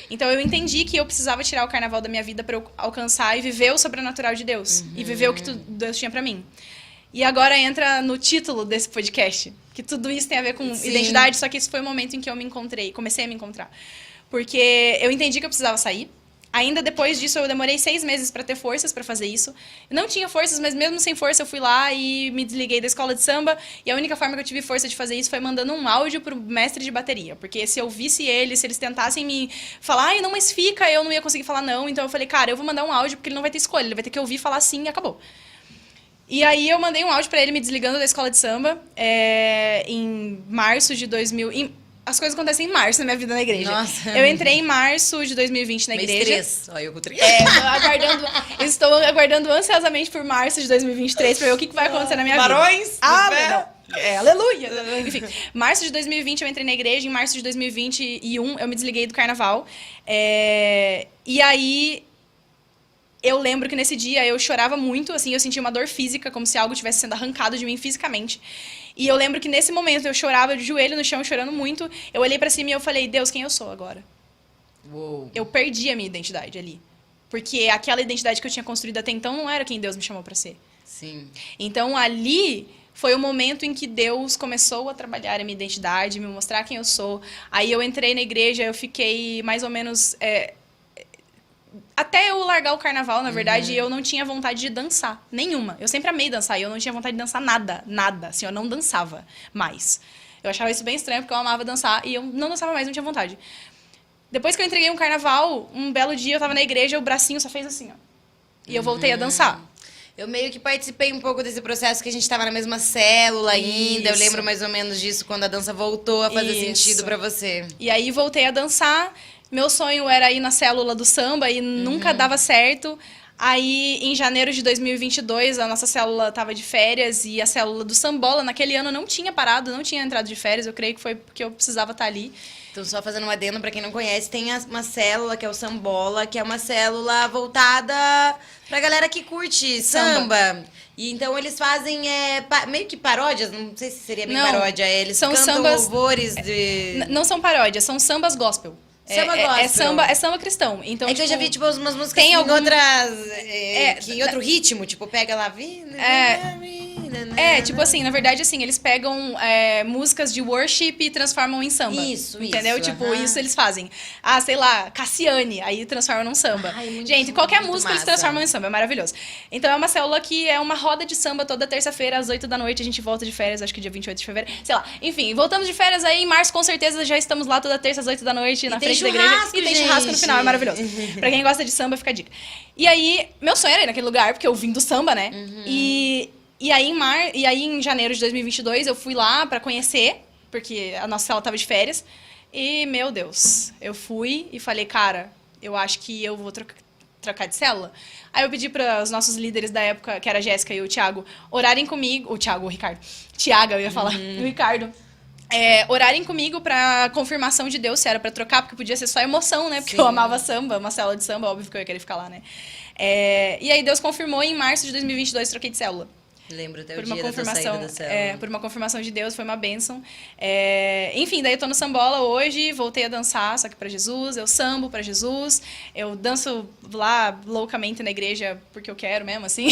Então eu entendi que eu precisava tirar o carnaval da minha vida para eu alcançar e viver o sobrenatural de Deus. E viver o que Deus tinha para mim. E agora entra no título desse podcast, que tudo isso tem a ver com identidade, só que esse foi o momento em que eu me encontrei, comecei a me encontrar. Porque eu entendi que eu precisava sair. Ainda depois disso, eu demorei 6 meses para ter forças para fazer isso. Eu não tinha forças, mas mesmo sem força, eu fui lá e me desliguei da escola de samba. E a única forma que eu tive força de fazer isso foi mandando um áudio pro mestre de bateria. Porque se eu visse ele, se eles tentassem me falar, ai, não, mas fica, eu não ia conseguir falar não. Então eu falei, cara, eu vou mandar um áudio porque ele não vai ter escolha. Ele vai ter que ouvir, falar sim e acabou. E aí eu mandei um áudio pra ele me desligando da escola de samba em março de 2000. As coisas acontecem em março na minha vida na igreja. Nossa. Eu entrei em março de 2020 na igreja. 3. Olha, eu com 3. Estou aguardando ansiosamente por março de 2023 pra ver o que vai acontecer na minha vida. Barões? Aleluia! Enfim, março de 2020 eu entrei na igreja, em março de 2021 eu me desliguei do carnaval. E aí eu lembro que nesse dia eu chorava muito, assim, eu sentia uma dor física, como se algo tivesse sendo arrancado de mim fisicamente. E eu lembro que nesse momento eu chorava de joelho no chão, chorando muito. Eu olhei pra cima e eu falei, Deus, quem eu sou agora? Uou. Eu perdi a minha identidade ali. Porque aquela identidade que eu tinha construído até então não era quem Deus me chamou pra ser. Sim. Então ali foi o momento em que Deus começou a trabalhar a minha identidade, me mostrar quem eu sou. Aí eu entrei na igreja, eu fiquei mais ou menos... Até eu largar o carnaval, na verdade, eu não tinha vontade de dançar. Nenhuma. Eu sempre amei dançar e eu não tinha vontade de dançar nada. Nada. Assim, eu não dançava mais. Eu achava isso bem estranho porque eu amava dançar e eu não dançava mais, não tinha vontade. Depois que eu entreguei um carnaval, um belo dia eu tava na igreja, o bracinho só fez assim, ó. E eu voltei a dançar. Eu meio que participei um pouco desse processo que a gente tava na mesma célula ainda. Eu lembro mais ou menos disso quando a dança voltou a fazer sentido pra você. E aí voltei a dançar. Meu sonho era ir na célula do samba e nunca dava certo. Aí, em janeiro de 2022, a nossa célula estava de férias e a célula do Sambola, naquele ano, não tinha parado, não tinha entrado de férias. Eu creio que foi porque eu precisava estar ali. Então, só fazendo um adendo, pra quem não conhece, tem uma célula que é o Sambola, que é uma célula voltada pra galera que curte samba. E então eles fazem meio que paródias, não sei se seria bem paródia. Eles são cantam sambas, louvores de... Não são paródias, são sambas gospel. Samba gospel. É samba cristão. Então, que eu já vi, tipo, umas músicas tem em outras... que em outro ritmo, tipo, pega lá... tipo assim, na verdade, assim, eles pegam músicas de worship e transformam em samba. Isso, entendeu? Tipo, isso eles fazem. Ah, sei lá, Cassiane, aí transformam num samba. Ai, gente, qualquer música massa. eles transformam em samba, é maravilhoso. Então é uma célula que é uma roda de samba toda terça-feira, às 8 da noite, a gente volta de férias, acho que dia 28 de fevereiro, sei lá. Enfim, voltamos de férias aí, em março, com certeza, já estamos lá toda terça, às 8 da noite, na frente da igreja. E tem churrasco no final, é maravilhoso. Pra quem gosta de samba, fica a dica. E aí, meu sonho era ir naquele lugar, porque eu vim do samba, né? E aí, em janeiro de 2022, eu fui lá pra conhecer, porque a nossa célula tava de férias. E, meu Deus, eu fui e falei, cara, eu acho que eu vou trocar de célula. Aí eu pedi para os nossos líderes da época, que era a Jéssica e o Thiago, orarem comigo. O Ricardo. Thiago, eu ia falar. O Ricardo. Orarem comigo pra confirmação de Deus, se era pra trocar, porque podia ser só emoção, né? Porque eu amava samba, uma célula de samba, óbvio que eu ia querer ficar lá, né? E aí Deus confirmou e em março de 2022 troquei de célula. Lembro até por o uma dia da tua saída da célula. Por uma confirmação de Deus, foi uma bênção. Enfim, daí eu tô no Sambola hoje, voltei a dançar, só que pra Jesus, eu sambo pra Jesus, eu danço lá loucamente na igreja, porque eu quero mesmo, assim,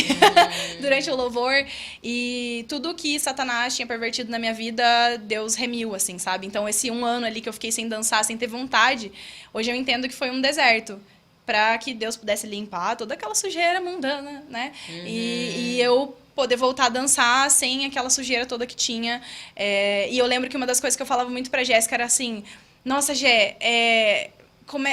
durante o louvor. E tudo que Satanás tinha pervertido na minha vida, Deus remiu, assim, sabe? Então, esse 1 ano ali que eu fiquei sem dançar, sem ter vontade, hoje eu entendo que foi um deserto. Pra que Deus pudesse limpar toda aquela sujeira mundana, né? E eu poder voltar a dançar sem aquela sujeira toda que tinha. E eu lembro que uma das coisas que eu falava muito pra Jéssica era assim, nossa, Jé,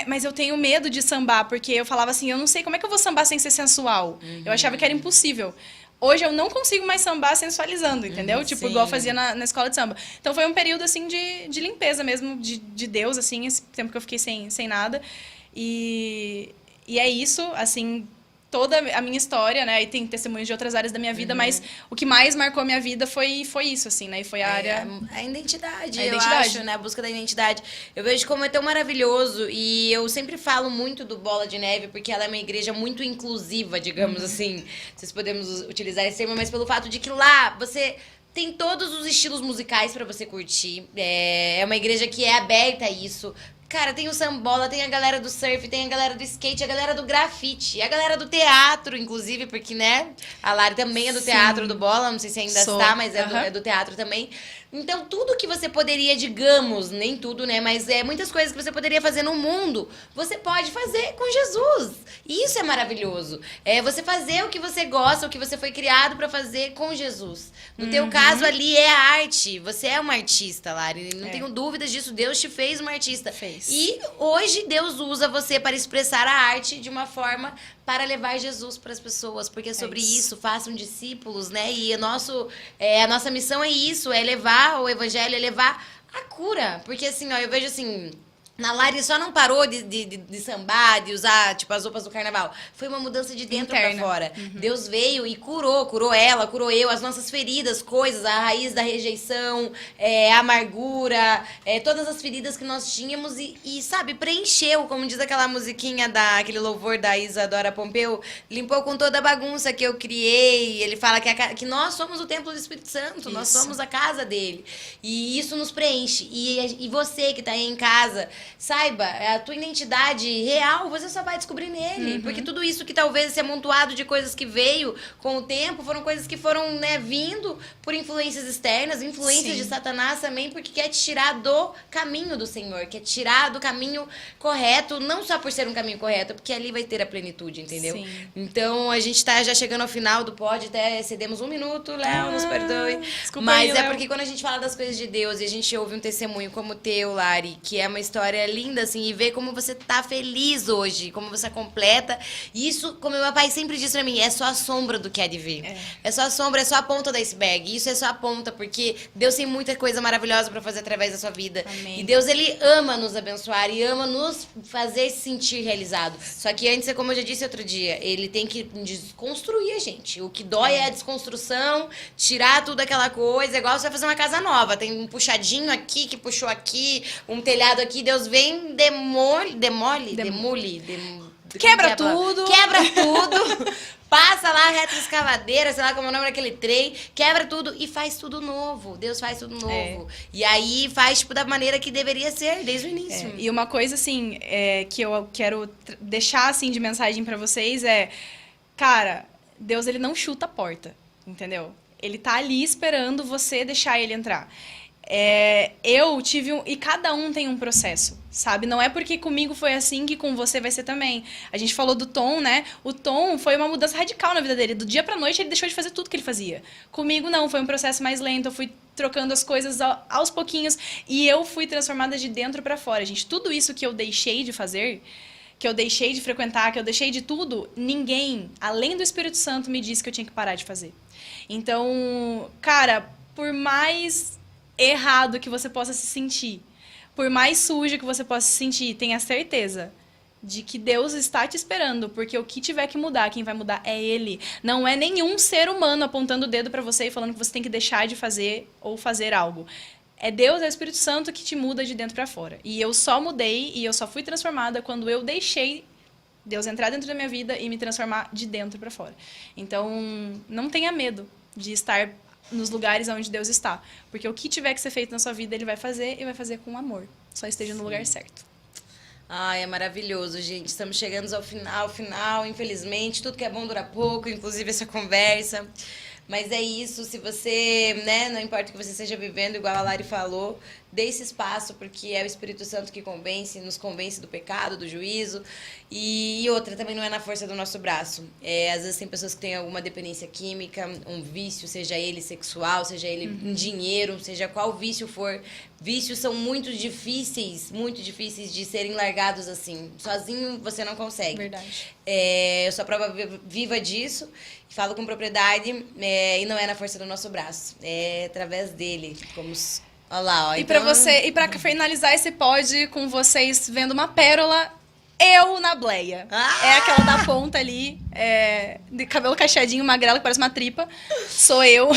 mas eu tenho medo de sambar, porque eu falava assim, eu não sei como é que eu vou sambar sem ser sensual. Eu achava que era impossível. Hoje eu não consigo mais sambar sensualizando, entendeu? Tipo, igual eu fazia na escola de samba. Então foi um período, assim, de limpeza mesmo, de Deus, assim, esse tempo que eu fiquei sem nada. E é isso, assim, toda a minha história, né? E tem testemunhos de outras áreas da minha vida, mas o que mais marcou a minha vida foi isso, assim, né? E foi a área... A identidade, eu acho, né? A busca da identidade. Eu vejo como é tão maravilhoso e eu sempre falo muito do Bola de Neve porque ela é uma igreja muito inclusiva, digamos assim. Não sei se podemos utilizar esse termo, mas pelo fato de que lá você... tem todos os estilos musicais pra você curtir. É uma igreja que é aberta a isso. Cara, tem o sambola, tem a galera do surf, tem a galera do skate, a galera do grafite, a galera do teatro, inclusive, porque, né, a Lari também é do teatro do Bola, não sei se ainda está, mas é do teatro também. Então, tudo que você poderia, digamos, nem tudo, né, mas muitas coisas que você poderia fazer no mundo, você pode fazer com Jesus. E isso é maravilhoso. É você fazer o que você gosta, o que você foi criado pra fazer com Jesus. No teu caso, ali é a arte. Você é uma artista, Lari. Não tenho dúvidas disso. Deus te fez uma artista. E hoje Deus usa você para expressar a arte de uma forma para levar Jesus para as pessoas, porque é sobre isso, façam discípulos, né? E a nossa missão é isso, é levar o evangelho, é levar a cura. Porque assim, ó, eu vejo assim, na Lari só não parou de sambar, de usar, tipo, as roupas do carnaval. Foi uma mudança de dentro pra fora. Deus veio e curou ela, curou eu, as nossas feridas, coisas, a raiz da rejeição, a amargura, todas as feridas que nós tínhamos e, sabe, preencheu, como diz aquela musiquinha aquele louvor da Isadora Pompeu, limpou com toda a bagunça que eu criei. Ele fala que nós somos o templo do Espírito Santo, nós somos a casa dele. E isso nos preenche. E você que tá aí em casa, saiba, a tua identidade real, você só vai descobrir nele. Porque tudo isso que talvez esse amontoado de coisas que veio com o tempo, foram coisas que foram, né, vindo por influências externas, influências de Satanás também, porque quer te tirar do caminho do Senhor, quer te tirar do caminho correto, não só por ser um caminho correto, porque ali vai ter a plenitude, entendeu? Sim. Então, a gente tá já chegando ao final do pod, até cedemos 1 minuto, Léo, nos perdoe. Desculpa mas aí, porque quando a gente fala das coisas de Deus e a gente ouve um testemunho como o teu, Lari, que é uma história linda, assim, e ver como você tá feliz hoje, como você é completa. E isso, como meu pai sempre disse pra mim, é só a sombra do que há de vir. É só a sombra, é só a ponta da iceberg. Isso é só a ponta, porque Deus tem muita coisa maravilhosa pra fazer através da sua vida. Amém. E Deus, ele ama nos abençoar e ama nos fazer se sentir realizado. Só que antes, como eu já disse outro dia, ele tem que desconstruir a gente. O que dói é a desconstrução, tirar tudo aquela coisa. É igual você vai fazer uma casa nova. Tem um puxadinho aqui, que puxou aqui, um telhado aqui. Deus vem, demole, quebra tudo. Quebra tudo. Passa lá a retroescavadeira, sei lá como é o nome daquele trem, quebra tudo e faz tudo novo. Deus faz tudo novo. E aí faz, tipo, da maneira que deveria ser, desde o início. E uma coisa, assim, que eu quero deixar, assim, de mensagem pra vocês cara, Deus, ele não chuta a porta, entendeu? Ele tá ali esperando você deixar ele entrar. Eu tive e cada um tem um processo, sabe? Não é porque comigo foi assim que com você vai ser também. A gente falou do Tom, né? O Tom foi uma mudança radical na vida dele. Do dia pra noite ele deixou de fazer tudo que ele fazia. Comigo não, foi um processo mais lento. Eu fui trocando as coisas aos pouquinhos e eu fui transformada de dentro pra fora, gente. Tudo isso que eu deixei de fazer, que eu deixei de frequentar, que eu deixei de tudo, ninguém, além do Espírito Santo, me disse que eu tinha que parar de fazer. Então, cara, por mais errado que você possa se sentir, por mais sujo que você possa se sentir, tenha certeza de que Deus está te esperando, porque o que tiver que mudar, quem vai mudar é Ele. Não é nenhum ser humano apontando o dedo pra você e falando que você tem que deixar de fazer ou fazer algo. É Deus, é o Espírito Santo que te muda de dentro pra fora. E eu só mudei e eu só fui transformada quando eu deixei Deus entrar dentro da minha vida e me transformar de dentro pra fora. Então, não tenha medo de estar nos lugares onde Deus está. Porque o que tiver que ser feito na sua vida, Ele vai fazer e vai fazer com amor. Só esteja no lugar certo. Ai, é maravilhoso, gente. Estamos chegando ao final, infelizmente. Tudo que é bom dura pouco, inclusive essa conversa. Mas é isso, se você, né, não importa o que você esteja vivendo, igual a Lari falou, dê esse espaço, porque é o Espírito Santo que nos convence do pecado, do juízo. E outra, também não é na força do nosso braço. Às vezes tem pessoas que têm alguma dependência química, um vício, seja ele sexual, seja ele em dinheiro, seja qual vício for. Vícios são muito difíceis de serem largados assim. Sozinho você não consegue. Verdade. Eu sou a prova viva disso, falo com propriedade, e não é na força do nosso braço. É através dele, como... Olha lá, ó. E então... pra finalizar esse pod com vocês vendo uma pérola, eu na bleia. É aquela da ponta ali, de cabelo cacheadinho, magrela, que parece uma tripa. Sou eu.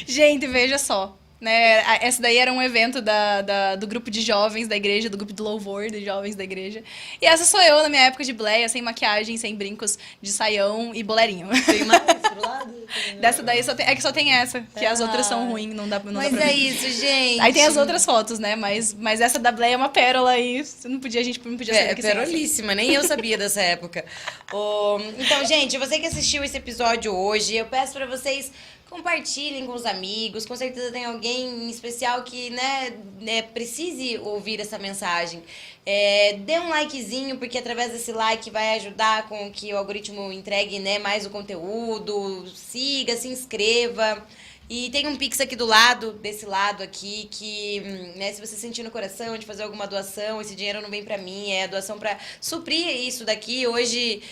Gente, veja só. Né? Esse daí era um evento do grupo de jovens da igreja, do grupo de louvor de jovens da igreja. E essa sou eu na minha época de bleia, sem maquiagem, sem brincos, de saião e bolerinho. Tem mais? outro lado? Dessa daí é que só tem essa, que as outras são ruins, não dá pra Mas ver. é isso, gente. Aí tem as outras fotos, né? Mas essa da Bleia é uma pérola e a gente não podia saber É que sem essa. perolíssima, nem eu sabia dessa época. Então, gente, você que assistiu esse episódio hoje, eu peço pra vocês compartilhem com os amigos. Com certeza tem alguém em especial que, né, precise ouvir essa mensagem. Dê um likezinho, porque através desse like vai ajudar com que o algoritmo entregue, né, mais o conteúdo. Siga, se inscreva. E tem um Pix aqui do lado, desse lado aqui, que, né, se você sentir no coração de fazer alguma doação, esse dinheiro não vem pra mim, é a doação pra suprir isso daqui. Hoje,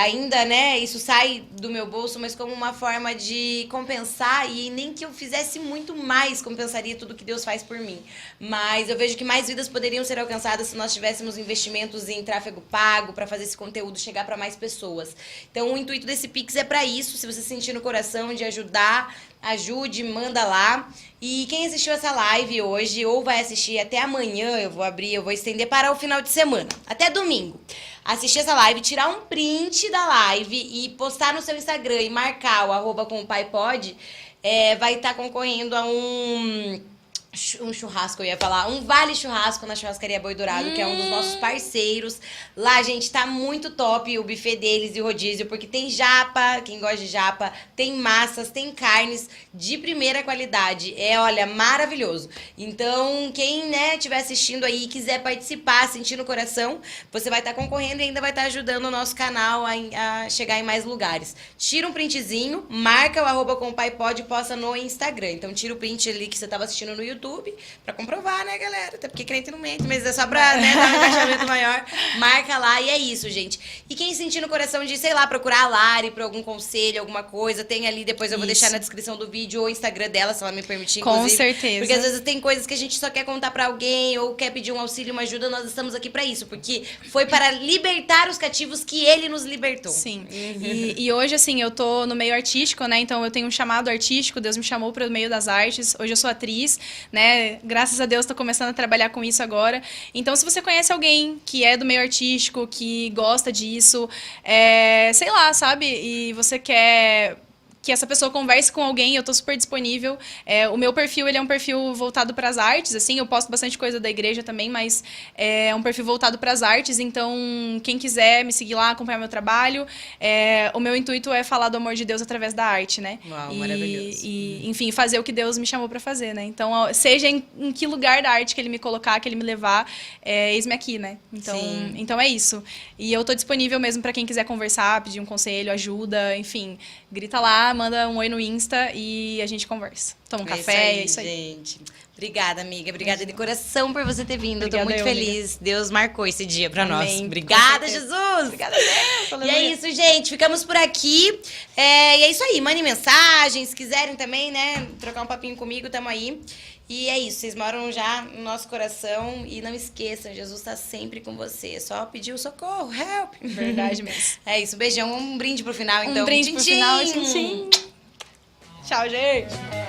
ainda, né, isso sai do meu bolso, mas como uma forma de compensar, e nem que eu fizesse muito mais, compensaria tudo que Deus faz por mim. Mas eu vejo que mais vidas poderiam ser alcançadas se nós tivéssemos investimentos em tráfego pago, pra fazer esse conteúdo chegar pra mais pessoas. Então, o intuito desse Pix é pra isso, se você sentir no coração de ajudar, ajude, manda lá. E quem assistiu essa live hoje ou vai assistir até amanhã, eu vou estender para o final de semana, até domingo. Assistir essa live, tirar um print da live e postar no seu Instagram e marcar o @comopaipod, vai estar concorrendo a um churrasco, eu ia falar, um vale churrasco na Churrascaria Boi Dourado, que é um dos nossos parceiros. Lá, gente, tá muito top o buffet deles e o rodízio, porque tem japa, quem gosta de japa, tem massas, tem carnes de primeira qualidade. Olha, maravilhoso. Então, quem, né, estiver assistindo aí e quiser participar, sentir no coração, você vai estar concorrendo e ainda vai estar ajudando o nosso canal a chegar em mais lugares. Tira um printzinho, marca o @comopaipod e posta no Instagram. Então, tira o print ali que você estava assistindo no YouTube, pra comprovar, né, galera? Até porque crente não mente, mas é só pra, né, dar um encaixamento maior. Marca lá e é isso, gente. E quem sentir no coração de, sei lá, procurar a Lari pra algum conselho, alguma coisa, tem ali, depois eu vou deixar na descrição do vídeo ou o Instagram dela, se ela me permitir, inclusive. Com certeza. Porque às vezes tem coisas que a gente só quer contar pra alguém ou quer pedir um auxílio, uma ajuda, nós estamos aqui pra isso, porque foi para libertar os cativos que ele nos libertou. Sim. E hoje, assim, eu tô no meio artístico, né? Então eu tenho um chamado artístico, Deus me chamou para o meio das artes. Hoje eu sou atriz, né? Graças a Deus tô começando a trabalhar com isso agora. Então, se você conhece alguém que é do meio artístico, que gosta disso, sei lá, sabe? E você quer que essa pessoa converse com alguém, eu tô super disponível. O meu perfil, ele é um perfil voltado para as artes, assim, eu posto bastante coisa da igreja também, mas é um perfil voltado para as artes, então quem quiser me seguir lá, acompanhar meu trabalho, o meu intuito é falar do amor de Deus através da arte, né? Uau, maravilhoso. E, enfim, fazer o que Deus me chamou para fazer, né? Então, seja em que lugar da arte que ele me colocar, que ele me levar, eis-me aqui, né? Então é isso. E eu tô disponível mesmo para quem quiser conversar, pedir um conselho, ajuda, enfim, grita lá, manda um oi no Insta e a gente conversa. Toma um café, é isso aí. Gente. Obrigada, amiga. Obrigada de coração por você ter vindo. Obrigada, eu tô muito feliz. Amiga. Deus marcou esse dia pra nós. Amém. Obrigada, Jesus! Obrigada, Deus! E é isso, gente. Ficamos por aqui. E é isso aí. Mandem mensagens. Se quiserem também, né, trocar um papinho comigo, tamo aí. E é isso. Vocês moram já no nosso coração. E não esqueçam, Jesus tá sempre com você. É só pedir o socorro. Help! Verdade mesmo. É isso. Beijão. Um brinde pro final, então. Um brinde pro final. Tchim, tchim. Tchau, gente!